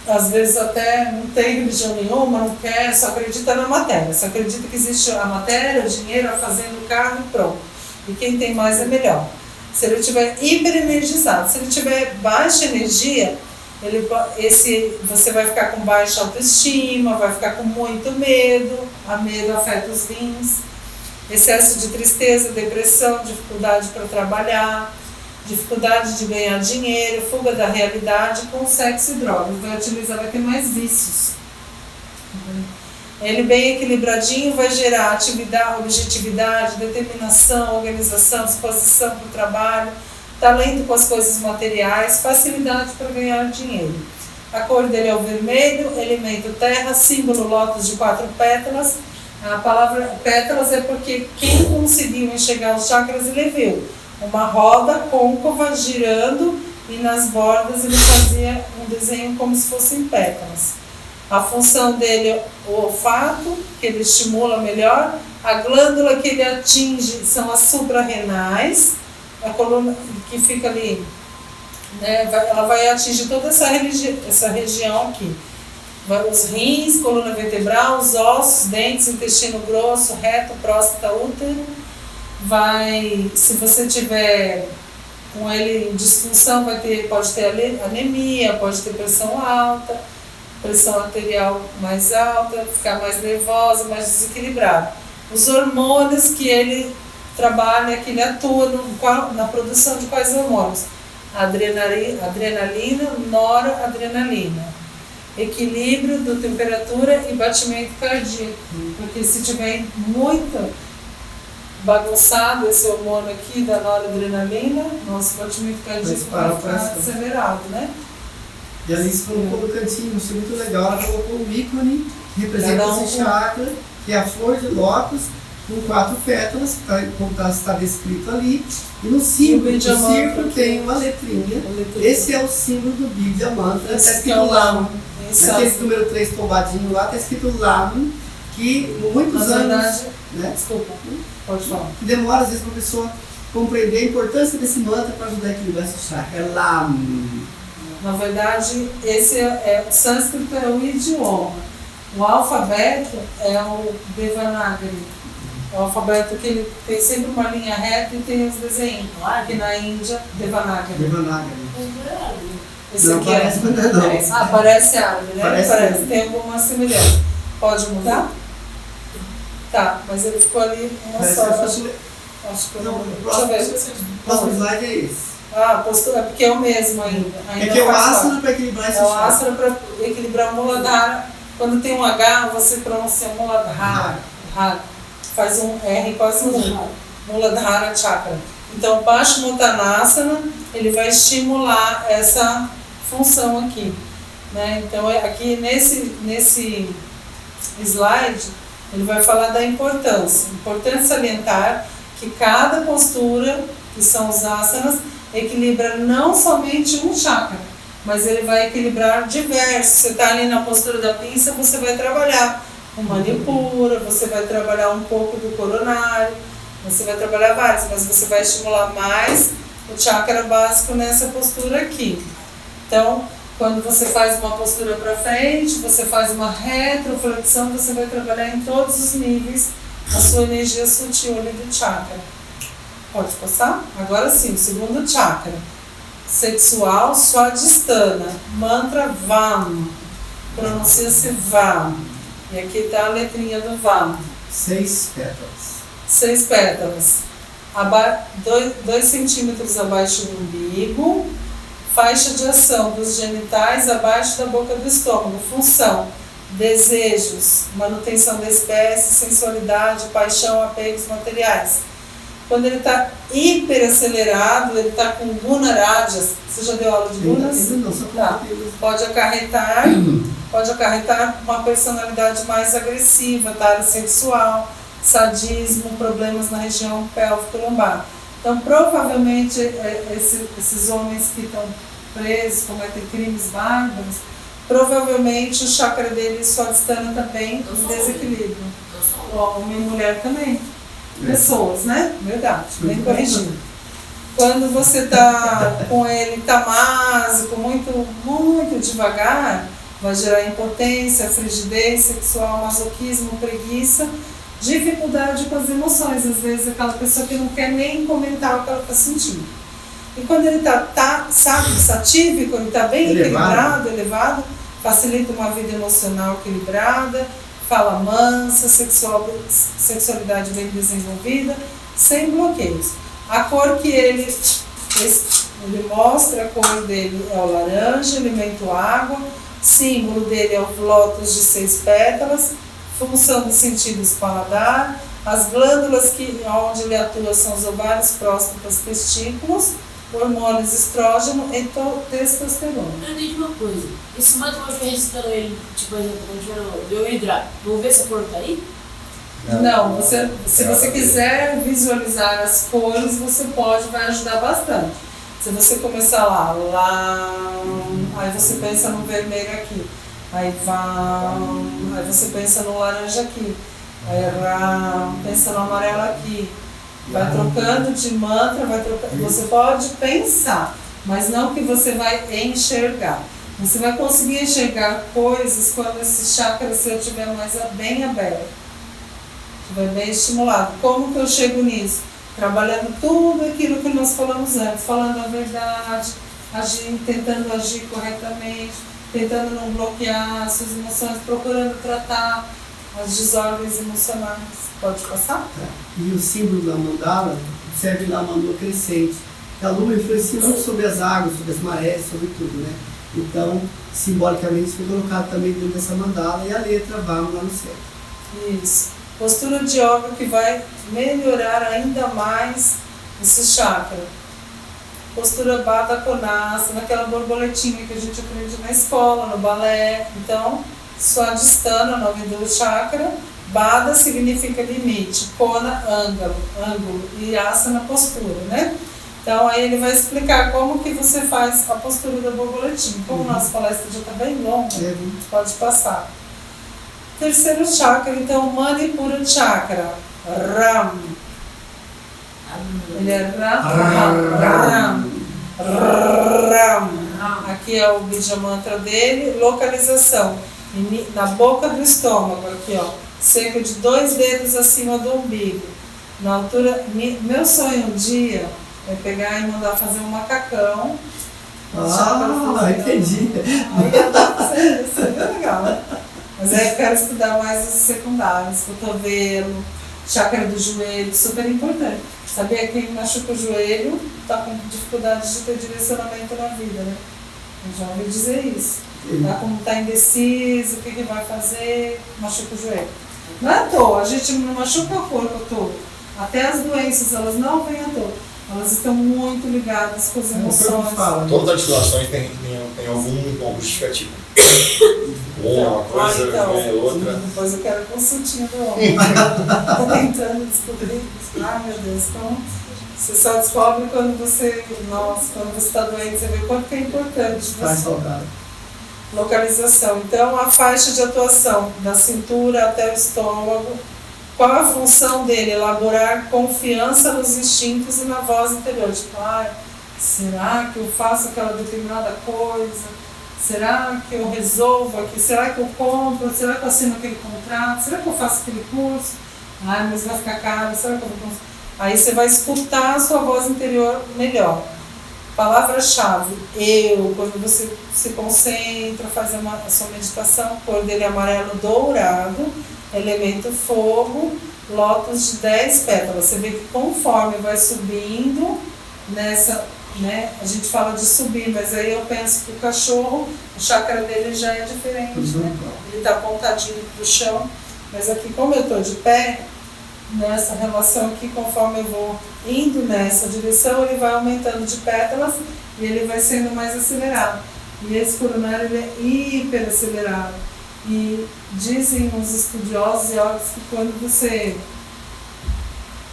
Às vezes até não tem religião nenhuma, não quer, só acredita na matéria. Só acredita que existe a matéria, o dinheiro, a fazenda, o carro e pronto. E quem tem mais é melhor. Se ele estiver hiperenergizado, se ele tiver baixa energia, você vai ficar com baixa autoestima, vai ficar com muito medo, a medo afeta os rins, excesso de tristeza, depressão, dificuldade para trabalhar, dificuldade de ganhar dinheiro, fuga da realidade com sexo e drogas. Vai ter mais vícios. Ele bem equilibradinho vai gerar atividade, objetividade, determinação, organização, disposição para o trabalho, talento com as coisas materiais, facilidade para ganhar dinheiro. A cor dele é o vermelho, elemento terra, símbolo lótus de 4 pétalas. A palavra pétalas é porque quem conseguiu enxergar os chakras ele viu uma roda côncava girando e nas bordas ele fazia um desenho como se fossem pétalas. A função dele é o olfato, que ele estimula melhor. A glândula que ele atinge são as suprarrenais, a coluna que fica ali, né, ela vai atingir toda essa região aqui. Os rins, coluna vertebral, os ossos, dentes, intestino grosso, reto, próstata, útero. Se você tiver com ele em disfunção, pode ter anemia, pode ter pressão alta, pressão arterial mais alta, ficar mais nervosa, mais desequilibrada. os hormônios que ele trabalha, que ele atua na produção de quais hormônios? Adrenalina, noradrenalina. Equilíbrio da temperatura e batimento cardíaco. Porque se tiver muito bagunçado esse hormônio aqui da noradrenalina, nosso batimento cardíaco vai ficar acelerado, né? E a Alice colocou no cantinho, achei muito legal, ela colocou um ícone que representa esse chakra, que é a flor de lótus, com 4 pétalas, como está descrito ali, e no símbolo do círculo tem uma letrinha. Esse é o símbolo do Bidya Mantra, está escrito Lam. Aquele número 3 tombadinho lá, está escrito Lam, que muitos anos, né? Desculpa, pode falar. Que demora às vezes para a pessoa compreender a importância desse mantra para ajudar a equilibrar esse chakra. É Lam. Na verdade, o sânscrito é o idioma. O alfabeto é o Devanagari. É o alfabeto que ele tem sempre uma linha reta e tem os desenhos. Aqui na Índia, Devanagari. Esse não aqui parece, não. Parece árabe, né? Parece. Tem alguma semelhança. Pode mudar? Tá, mas ele ficou ali uma só. Acho que eu não. Deixa eu ver. O próximo slide é esse. Postura, é porque é o mesmo ainda. É que é o asana para equilibrar esse chakra. É o asana para equilibrar o Muladhara. Quando tem um H, você pronuncia Muladhara. Faz um R quase um Muladhara Chakra. Então, Paschimottanasana, ele vai estimular essa função aqui. Né? Então, aqui nesse slide, ele vai falar da importância. Importante salientar que cada postura, que são os asanas, equilibra não somente um chakra, mas ele vai equilibrar diversos. Você está ali na postura da pinça, você vai trabalhar o Manipura, você vai trabalhar um pouco do coronário, você vai trabalhar vários, mas você vai estimular mais o chakra básico nessa postura aqui. Então, quando você faz uma postura para frente, você faz uma retroflexão, você vai trabalhar em todos os níveis a sua energia sutil ali do chakra. Pode passar? Agora sim, o segundo chakra. Sexual, Swadhisthana. Mantra Vam. Pronuncia-se Vam. E aqui está a letrinha do Vam. 6 pétalas. 6 pétalas. 2 centímetros abaixo do umbigo. Faixa de ação dos genitais abaixo da boca do estômago. Função: desejos, manutenção da espécie, sensualidade, paixão, apegos materiais. Quando ele está hiperacelerado, ele está com gunarajas. Você já deu aula de gunas? Não, só tá. Pode acarretar uma personalidade mais agressiva, área sexual, sadismo, problemas na região pélvico-lombar. Então, provavelmente, esses homens que estão presos, cometem crimes bárbaros, provavelmente o chakra dele, Swadhisthana, também em desequilíbrio. Homem e mulher também. Pessoas, né? Verdade, bem corrigido. Quando você está com ele tamásico, muito devagar, vai gerar impotência, frigidez sexual, masoquismo, preguiça, dificuldade com as emoções. Às vezes aquela pessoa que não quer nem comentar o que ela está sentindo. E quando ele está satívico, ele está bem equilibrado, elevado, facilita uma vida emocional equilibrada, fala mansa, sexualidade bem desenvolvida, sem bloqueios. A cor que ele mostra, a cor dele é o laranja, elemento água, símbolo dele é o lótus de 6 pétalas, função dos sentidos paladar, as glândulas onde ele atua são os ovários, próstatas, testículos, hormônios estrógeno e testosterona. Eu entendi uma coisa. Esse mantra eu vou recitando ele, tipo, por exemplo, quando tiver no hidrato. Vou ver se a cor tá aí? Não, se você quiser visualizar as cores, você pode, vai ajudar bastante. Se você começar lá, aí você pensa no vermelho aqui, aí você pensa no laranja aqui, aí pensa no amarelo aqui. Vai trocando de mantra, você pode pensar, mas não que você vai enxergar. Você vai conseguir enxergar coisas quando esse chakra seu estiver mais bem aberto, estiver bem estimulado. Como que eu chego nisso? Trabalhando tudo aquilo que nós falamos antes, falando a verdade, tentando agir corretamente, tentando não bloquear as suas emoções, procurando tratar as desordens emocionais. Pode passar? Tá. E o símbolo da mandala serve lá uma lua crescente. A lua influencia muito sobre as águas, sobre as marés, sobre tudo, né? Então, simbolicamente, foi colocado também dentro dessa mandala e a letra Vamos lá no céu. Isso. Postura de yoga que vai melhorar ainda mais esse chakra. Postura Baddha Konasana, aquela borboletinha que a gente aprende na escola, no balé. Então, Swadhisthana, nome do chakra. Baddha significa limite, Kona, ângulo e Asana, postura, né? Então, aí ele vai explicar como que você faz a postura da borboletinha. Como nossa palestra já está bem longa, pode passar. Terceiro chakra, então, Manipura Chakra, Ram. Ele é Ram. Aqui é o Bija Mantra dele. Localização, na boca do estômago, aqui ó, cerca de 2 dedos acima do umbigo. Na altura, meu sonho um dia é pegar e mandar fazer um macacão. Entendi. Aí dá pra fazer isso, é bem legal, né? Mas aí eu quero estudar mais os secundários, cotovelo, chakra do joelho, super importante. Sabia que quem machuca o joelho está com dificuldade de ter direcionamento na vida, né? Eu já ouvi dizer isso. Tá, como está indeciso, o que vai fazer, machuca o joelho. Não é à toa, a gente não machuca o corpo todo. Até as doenças, elas não vêm à toa. Elas estão muito ligadas com as emoções. Todas as articulações têm algum justificativo. Uma coisa vem outra. Depois eu quero consultinha do homem. Estou tentando descobrir. Ai meu Deus, então você só descobre quando você está doente, você vê o quanto que é importante. Localização. Então, a faixa de atuação da cintura até o estômago. Qual a função dele? Elaborar confiança nos instintos e na voz interior. Tipo, será que eu faço aquela determinada coisa? Será que eu resolvo aqui? Será que eu compro? Será que eu assino aquele contrato? Será que eu faço aquele curso? Mas vai ficar caro. Será que eu vou... Aí você vai escutar a sua voz interior melhor. Palavra-chave, eu, quando você se concentra, faz a sua meditação, cor dele é amarelo dourado, elemento fogo, lótus de 10 pétalas. Você vê que conforme vai subindo nessa, né, a gente fala de subir, mas aí eu penso que o cachorro, o chakra dele já é diferente, né? Ele está apontadinho para o chão, mas aqui como eu estou de pé, nessa relação aqui, conforme eu vou indo nessa direção, ele vai aumentando de pétalas e ele vai sendo mais acelerado. E esse coronário ele é hiper acelerado. E dizem os estudiosos e órgãos que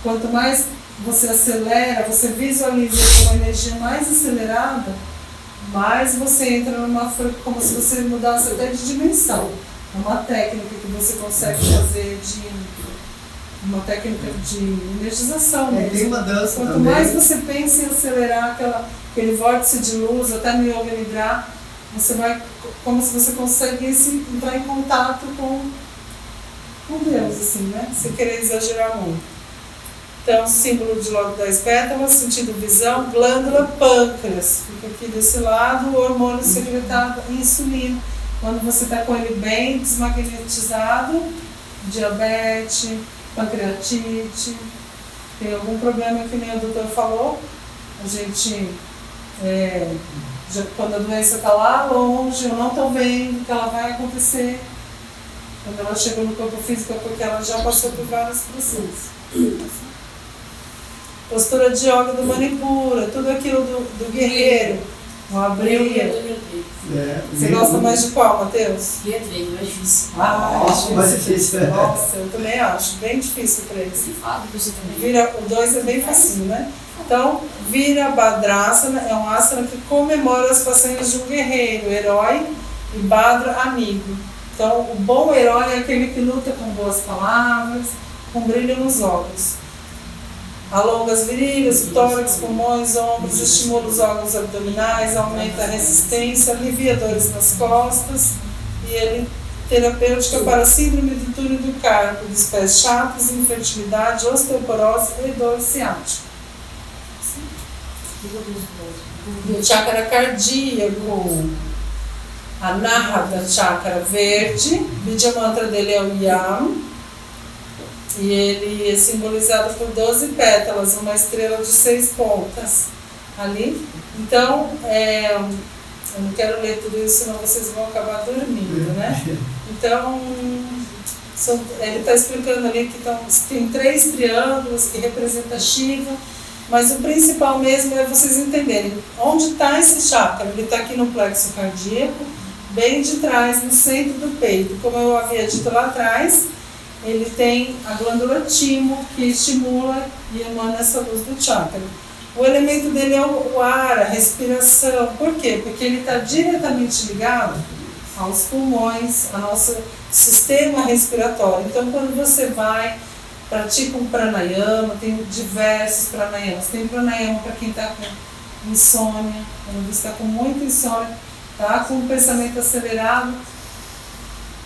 quanto mais você acelera, você visualiza uma energia mais acelerada, mais você entra como se você mudasse até de dimensão. É uma técnica que você consegue fazer uma técnica de energização mesmo. Tem uma dança Quanto também. mais você pensa em acelerar aquele vórtice de luz, até no Yoga Nidra, você vai, como se você conseguisse entrar em contato com Deus, assim, né? Sem querer exagerar muito. Então, símbolo de logo 10 pétalas, sentido visão, glândula pâncreas. Fica aqui desse lado, o hormônio secretado, insulina. Quando você está com ele bem desmagnetizado, diabetes, pancreatite, tem algum problema que nem o doutor falou, a gente, quando a doença está lá longe, eu não estou vendo que ela vai acontecer, quando ela chegou no corpo físico é porque ela já passou por vários processos. Postura de yoga do Manipura, tudo aquilo do guerreiro, o abrir. Você gosta mais de qual, Matheus? Guia 3, mais difícil. Mais difícil. Nossa, eu também acho, bem difícil para esse. Você também. O 2 é bem facinho, né? Então, Virabhadrasana é um asana que comemora as façanhas de um guerreiro, herói, e Bhadra, amigo. Então, o bom herói é aquele que luta com boas palavras, com brilho nos olhos. Alonga as virilhas, o tórax, pulmões, ombros, estimula os órgãos abdominais, aumenta a resistência, alivia dores nas costas e ele terapêutica para síndrome do túnel do carpo, dos pés chatos, infertilidade, osteoporose e dor ciática. O chakra cardíaco, Anahata Chakra verde, Vidya Mantra dele é o Yam, e ele é simbolizado por 12 pétalas, uma estrela de 6 pontas ali. Então, eu não quero ler tudo isso, senão vocês vão acabar dormindo, né? Então, ele está explicando ali que tem 3 triângulos que representam Shiva, mas o principal mesmo é vocês entenderem onde está esse chakra. Ele está aqui no plexo cardíaco, bem de trás, no centro do peito. Como eu havia dito lá atrás, ele tem a glândula timo, que estimula e emana essa luz do chakra. O elemento dele é o ar, a respiração. Por quê? Porque ele está diretamente ligado aos pulmões, ao nosso sistema respiratório. Então, quando você pratica um pranayama, tem diversos pranayamas. Tem pranayama para quem está com insônia, quando você está com muita insônia, tá com um pensamento acelerado.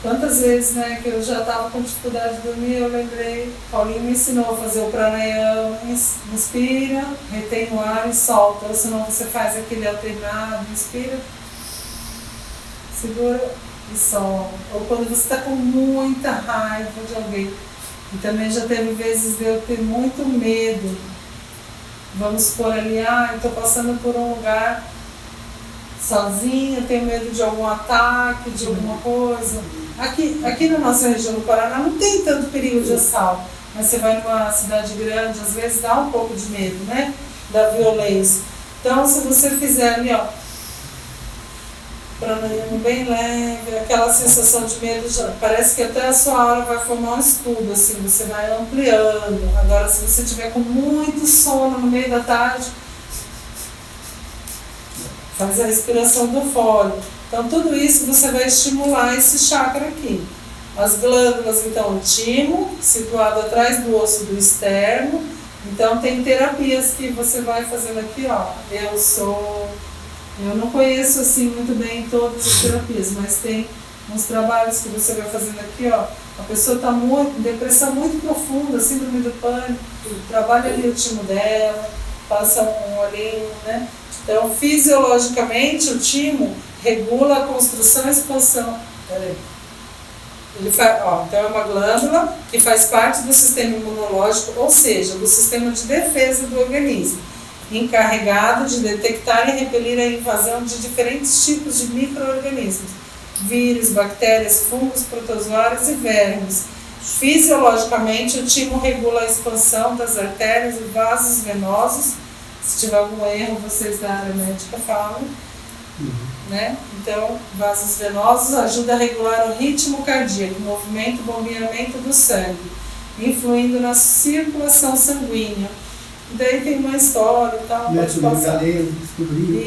Quantas vezes, né, que eu já estava com dificuldade de dormir, eu lembrei, Paulinho me ensinou a fazer o pranayama, inspira, retém o ar e solta, ou senão você faz aquele alternado, inspira, segura e solta. Ou quando você está com muita raiva de alguém, e também já teve vezes de eu ter muito medo, vamos supor ali, eu estou passando por um lugar sozinha, tenho medo de algum ataque, de alguma coisa. Aqui na nossa região do Paraná não tem tanto perigo de assalto, mas você vai numa cidade grande, às vezes dá um pouco de medo, né? Da violência. Então, se você fizer ali, pranayama bem leve, aquela sensação de medo, parece que até a sua aura vai formar um escudo, assim, você vai ampliando. Agora, se você tiver com muito sono no meio da tarde, faz a respiração do fole. Então, tudo isso você vai estimular esse chakra aqui. As glândulas, então, o timo, situado atrás do osso do externo. Então, tem terapias que você vai fazendo aqui, eu não conheço, assim, muito bem todas as terapias, mas tem uns trabalhos que você vai fazendo aqui, a pessoa está em depressão muito profunda, síndrome do pânico, trabalha ali o timo dela, passa um olhinho, né? Então, fisiologicamente, o timo regula a construção e expansão. Então, é uma glândula que faz parte do sistema imunológico, ou seja, do sistema de defesa do organismo, encarregado de detectar e repelir a invasão de diferentes tipos de micro-organismos, vírus, bactérias, fungos, protozoários e vermes. Fisiologicamente, o timo regula a expansão das artérias e vasos venosos. Se tiver algum erro, vocês da área médica falam. Né? Então, vasos venosos ajudam a regular o ritmo cardíaco, o movimento e bombeamento do sangue, influindo na circulação sanguínea. E daí tem uma história e tal.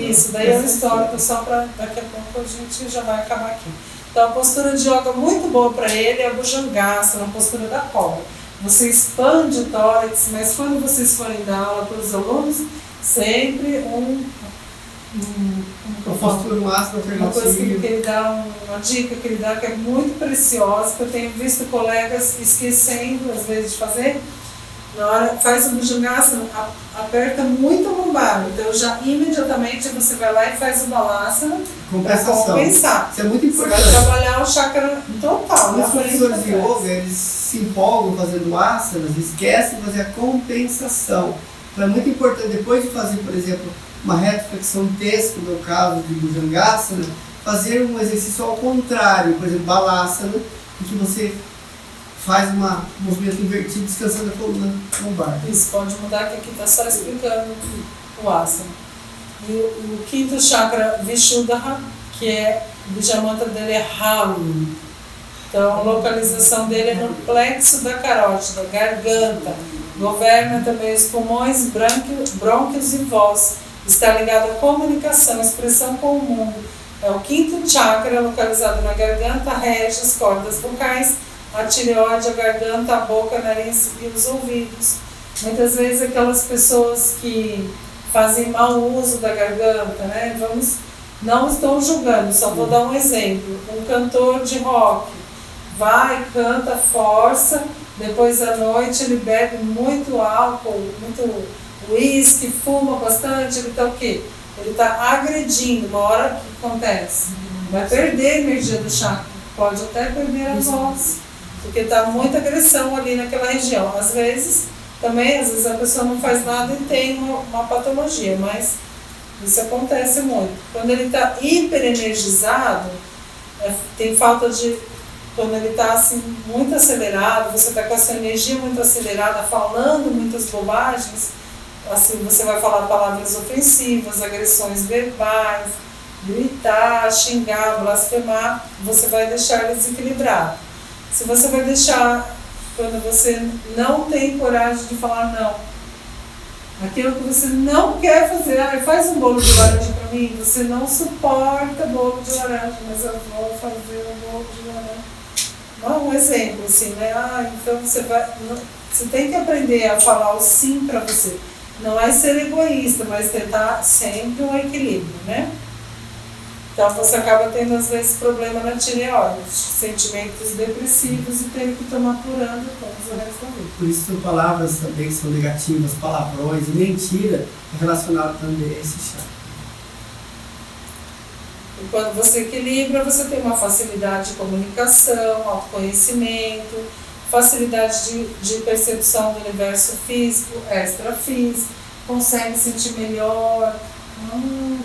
Isso, daí é uma história, só para daqui a pouco a gente já vai acabar aqui. Então, a postura de yoga muito boa para ele é a Bhujangasana, a postura da cobra. Você expande o tórax, mas quando vocês forem dar aula para os alunos, sempre uma coisa que ele dá, uma dica que ele dá que é muito preciosa, que eu tenho visto colegas esquecendo às vezes de fazer. Na hora faz o Bhujangasana, aperta muito a lombar, então já imediatamente você vai lá e faz o Balasana para compensar. Isso é muito importante. Você vai trabalhar o chakra total. Os professores de yoga, eles se empolgam fazendo asanas, esquecem de fazer a compensação. Então é muito importante, depois de fazer, por exemplo, uma retroflexão texto, no caso de Bhujangasana, fazer um exercício ao contrário, por exemplo, Balasana, em que você faz um movimento invertido, descansando a coluna lombar. Isso, pode mudar, que aqui está só explicando o asana. E o quinto chakra, Vishuddha, que é o Bija Mantra dele é Ham. Então, a localização dele é no plexo da carótida, garganta. Governa também os pulmões, brônquios e voz. Está ligado à comunicação, expressão com o mundo. É o quinto chakra, localizado na garganta, rege as cordas vocais, a tireoide, a garganta, a boca, a nariz e os ouvidos. Muitas vezes aquelas pessoas que fazem mau uso da garganta, né? Não estou julgando, só vou dar um exemplo. Um cantor de rock vai, canta, força, depois à noite ele bebe muito álcool, muito uísque, fuma bastante, ele está o quê? ele está agredindo, uma hora que acontece, vai perder a energia do chakra, pode até perder a voz, porque está muita agressão ali naquela região. Às vezes a pessoa não faz nada e tem uma patologia, mas isso acontece muito. Quando ele está hiperenergizado, tem falta de... Quando ele está assim, muito acelerado, você está com essa energia muito acelerada, falando muitas bobagens, assim, você vai falar palavras ofensivas, agressões verbais, gritar, xingar, blasfemar, você vai deixar ele desequilibrado. Se você vai deixar, quando você não tem coragem de falar não, aquilo que você não quer fazer, faz um bolo de laranja para mim, você não suporta bolo de laranja, mas eu vou fazer um bolo de laranja. Um exemplo, assim, né? Então você tem que aprender a falar o sim para você. Não é ser egoísta, mas tentar sempre um equilíbrio, né? Então você acaba tendo, às vezes, problema na tireoide, sentimentos depressivos e tendo que tomar por ano depois o resto da vida. Por isso são palavras também que são negativas, palavrões e mentira é relacionado também a esse chakra. E quando você equilibra, você tem uma facilidade de comunicação, autoconhecimento, facilidade de percepção do universo físico, extrafísico, consegue sentir melhor,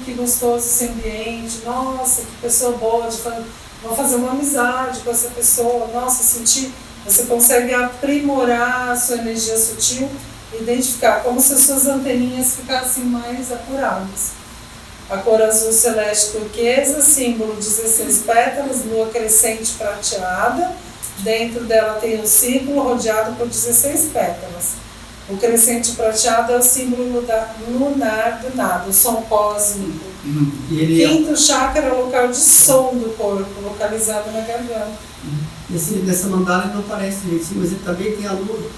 que gostoso esse ambiente, nossa, que pessoa boa, vou fazer uma amizade com essa pessoa, nossa, sentir, você consegue aprimorar a sua energia sutil, identificar como se as suas anteninhas ficassem mais apuradas. A cor azul celeste turquesa, símbolo 16 pétalas, lua crescente prateada. Dentro dela tem um círculo rodeado por 16 pétalas. O crescente prateado é o símbolo lunar do nada, o som cósmico. Quinto chakra é o local de som do corpo, localizado na garganta. Nessa mandala ele não aparece direitinho, mas ele também tem a lua.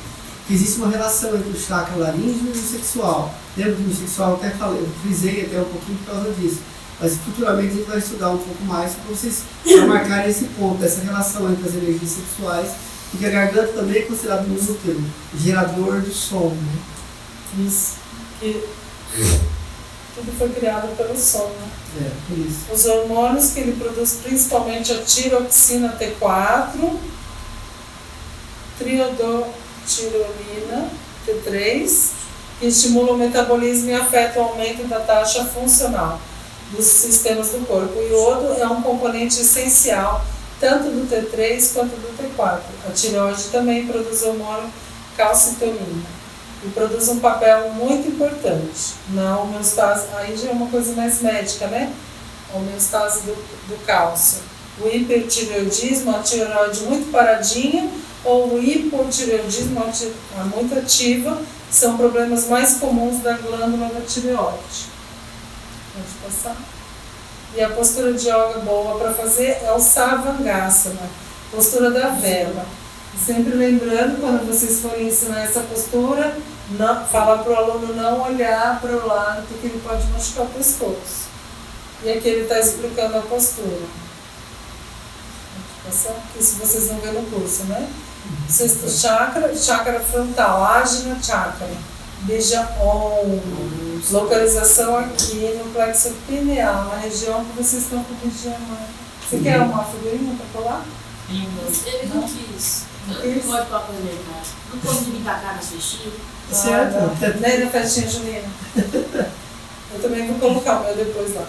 Que existe uma relação entre o chakra laríngeo e o sexual. Lembra que no sexual até falei, eu frisei até um pouquinho por causa disso. Mas futuramente a gente vai estudar um pouco mais para vocês marcarem esse ponto, essa relação entre as energias sexuais, porque a garganta também é considerada um útero, gerador do som. Né? Isso. E tudo foi criado pelo som, né? Por isso. Os hormônios que ele produz, principalmente a tiroxina T4, triodotirolina T3, que estimulam o metabolismo e afetam o aumento da taxa funcional dos sistemas do corpo. O iodo é um componente essencial tanto do T3 quanto do T4. A tireoide também produz o hormônio calcitonina e produz um papel muito importante na homeostase. Aí já é uma coisa mais médica, né? A homeostase do cálcio. O hipertireoidismo, a tireoide muito paradinha, ou o hipotireoidismo, muito ativa, são problemas mais comuns da glândula da tireoide. Pode passar. E a postura de yoga boa para fazer é o Savangasana, postura da vela. Sempre lembrando, quando vocês forem ensinar essa postura, falar para o aluno não olhar para o lado, porque ele pode machucar o pescoço. E aqui ele está explicando a postura. Pode passar? Isso vocês vão ver no curso, né? Sexto chakra, chakra frontal, Ajna chakra. Bija Om. Localização aqui no plexo pineal, na região que vocês estão com o Bija Om. Você quer uma figurinha para colar? Ele não quis. Não pode falar com ele, mas não pode me tacar nas festinhas. Certo. Nem na festinha junina. Eu também vou colocar o meu depois lá.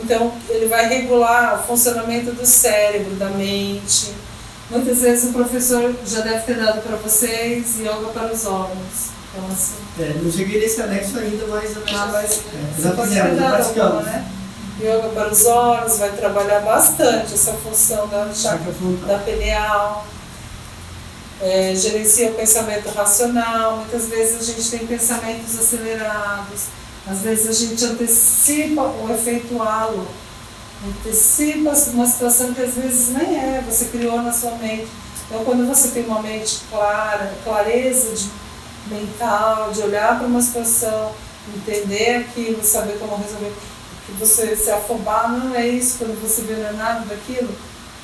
Então, ele vai regular o funcionamento do cérebro, da mente. Muitas vezes o professor já deve ter dado para vocês yoga para os órgãos. Então, assim, não cheguei nesse anexo ainda, mas já fizemos, praticamos. Né? Yoga para os olhos, vai trabalhar bastante essa função da chakra da pineal. Gerencia o pensamento racional. Muitas vezes a gente tem pensamentos acelerados. Às vezes a gente antecipa o efeito halo. Antecipa uma situação que às vezes nem você criou na sua mente. Então, quando você tem uma mente clara, clareza mental, de olhar para uma situação, entender aquilo, saber como resolver, que você se afobar, não é isso, quando você vê não é nada daquilo,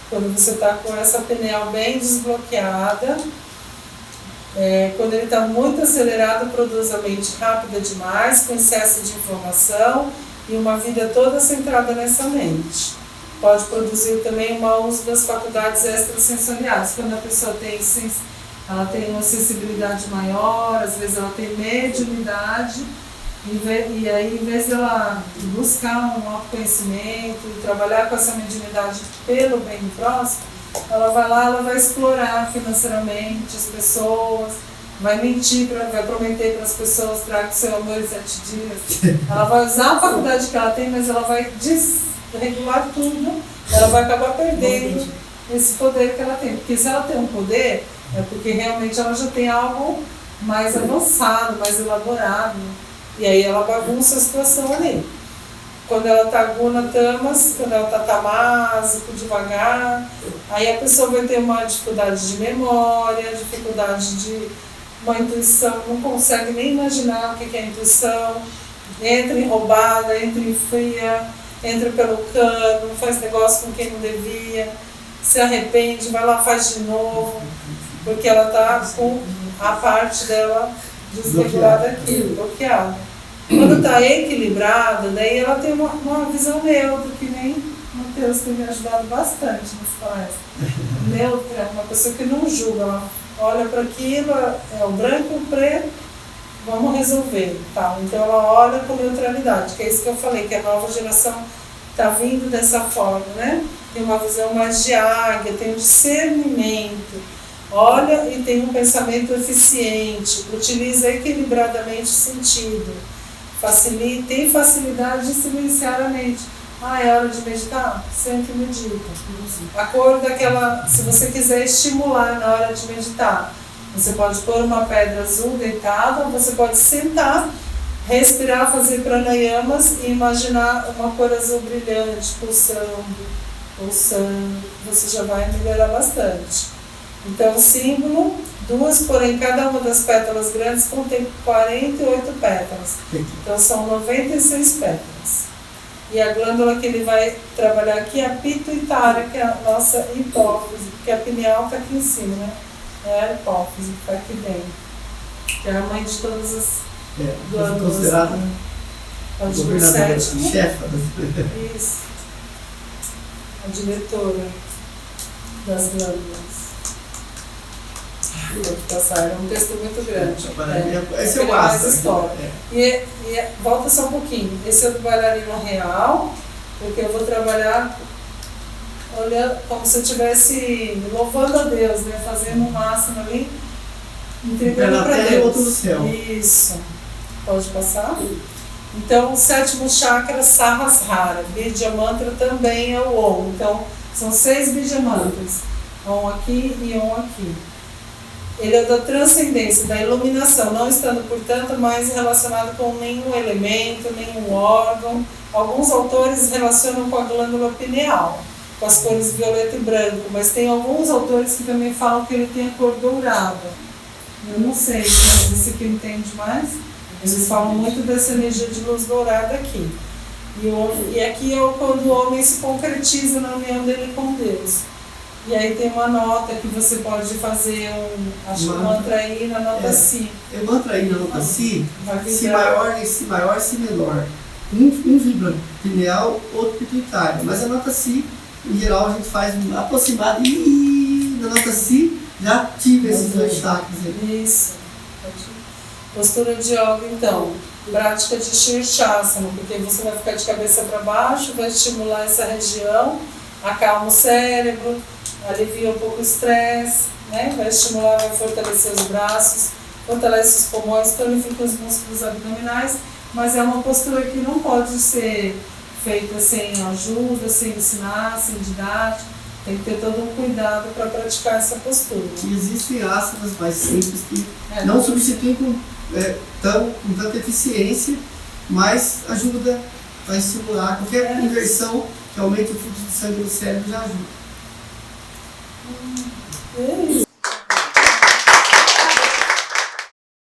quando você está com essa pineal bem desbloqueada, quando ele está muito acelerado, produz a mente rápida demais, com excesso de informação, e uma vida toda centrada nessa mente. Pode produzir também o mau uso das faculdades extrasensoriais. Quando a pessoa ela tem uma sensibilidade maior, às vezes ela tem mediunidade, e aí, em vez de ela buscar um autoconhecimento e trabalhar com essa mediunidade pelo bem do próximo, ela vai lá, ela vai explorar financeiramente as pessoas, vai mentir, vai prometer para as pessoas, traga o seu amor em 7 dias. Ela vai usar a faculdade que ela tem, mas ela vai desregular tudo, ela vai acabar perdendo esse poder que ela tem. Porque se ela tem um poder, é porque realmente ela já tem algo mais avançado, mais elaborado. E aí ela bagunça a situação ali. Quando ela está guna tamas, quando ela está tamásico, devagar, aí a pessoa vai ter uma dificuldade de memória, dificuldade de uma intuição, não consegue nem imaginar o que é intuição, entra em roubada, entra em fria, entra pelo cano, faz negócio com quem não devia, se arrepende, vai lá, faz de novo, porque ela está com a parte dela desregulada aqui, bloqueada. Quando está equilibrada, daí ela tem uma visão neutra, que nem o Matheus tem me ajudado bastante nessa palestra. Neutra, uma pessoa que não julga, ela olha para aquilo, é o branco e o preto, vamos resolver. Tá? Então ela olha com neutralidade, que é isso que eu falei, que a nova geração está vindo dessa forma, né? Tem uma visão mais de águia, tem um discernimento, olha e tem um pensamento eficiente, utiliza equilibradamente o sentido, tem facilidade de silenciar a mente. É hora de meditar? Senta e medita. A cor daquela, se você quiser estimular na hora de meditar, você pode pôr uma pedra azul deitada, ou você pode sentar, respirar, fazer pranayamas e imaginar uma cor azul brilhante, pulsando, você já vai melhorar bastante. Então o símbolo, porém cada uma das pétalas grandes contém 48 pétalas. Então são 96 pétalas. E a glândula que ele vai trabalhar aqui é a pituitária, que é a nossa hipófise, porque a pineal está aqui em cima, né? É a hipófise que está aqui dentro, que é a mãe de todas as glândulas. Considerada governadora, chefa. Isso. A diretora das glândulas. Era um texto muito grande. Esse eu gosto. História. E volta só um pouquinho. Esse é do bailarino real, porque eu vou trabalhar olhando como se eu estivesse louvando a Deus, né? Fazendo um máximo ali, entregando para Deus. Outro do céu. Isso. Pode passar? Então, o 7º chakra, Sahasrara. Bidya Mantra também é o Om. Então, são 6 Bidya Mantras. Om aqui e Om aqui. Ele é da transcendência, da iluminação, não estando, portanto, mais relacionado com nenhum elemento, nenhum órgão. Alguns autores relacionam com a glândula pineal, com as cores violeta e branco, mas tem alguns autores que também falam que ele tem a cor dourada. Eu não sei, mas esse aqui entende mais. Eles falam muito dessa energia de luz dourada aqui. E aqui é quando o homem se concretiza na união dele com Deus. E aí tem uma nota que você pode fazer um mantra aí na nota Si. É mantra aí na nota Si, Si maior, Si menor. Um vibra pineal, outro pituitário. Mas a nota Si, em geral, a gente faz um aproximado e na nota Si já ativa esses 2 chakras aí. Isso. Postura de yoga, então. Prática de Shirshasana, porque você vai ficar de cabeça para baixo, vai estimular essa região, acalma o cérebro, alivia um pouco o estresse, né? Vai estimular, vai fortalecer os braços, fortalece os pulmões, tonifica os músculos abdominais, mas é uma postura que não pode ser feita sem ajuda, sem ensinar, sem didática. Tem que ter todo um cuidado para praticar essa postura. E existem asanas mais simples que não substituem com tanta eficiência, mas ajuda a estimular. Qualquer inversão que aumente o fluxo de sangue no cérebro já ajuda.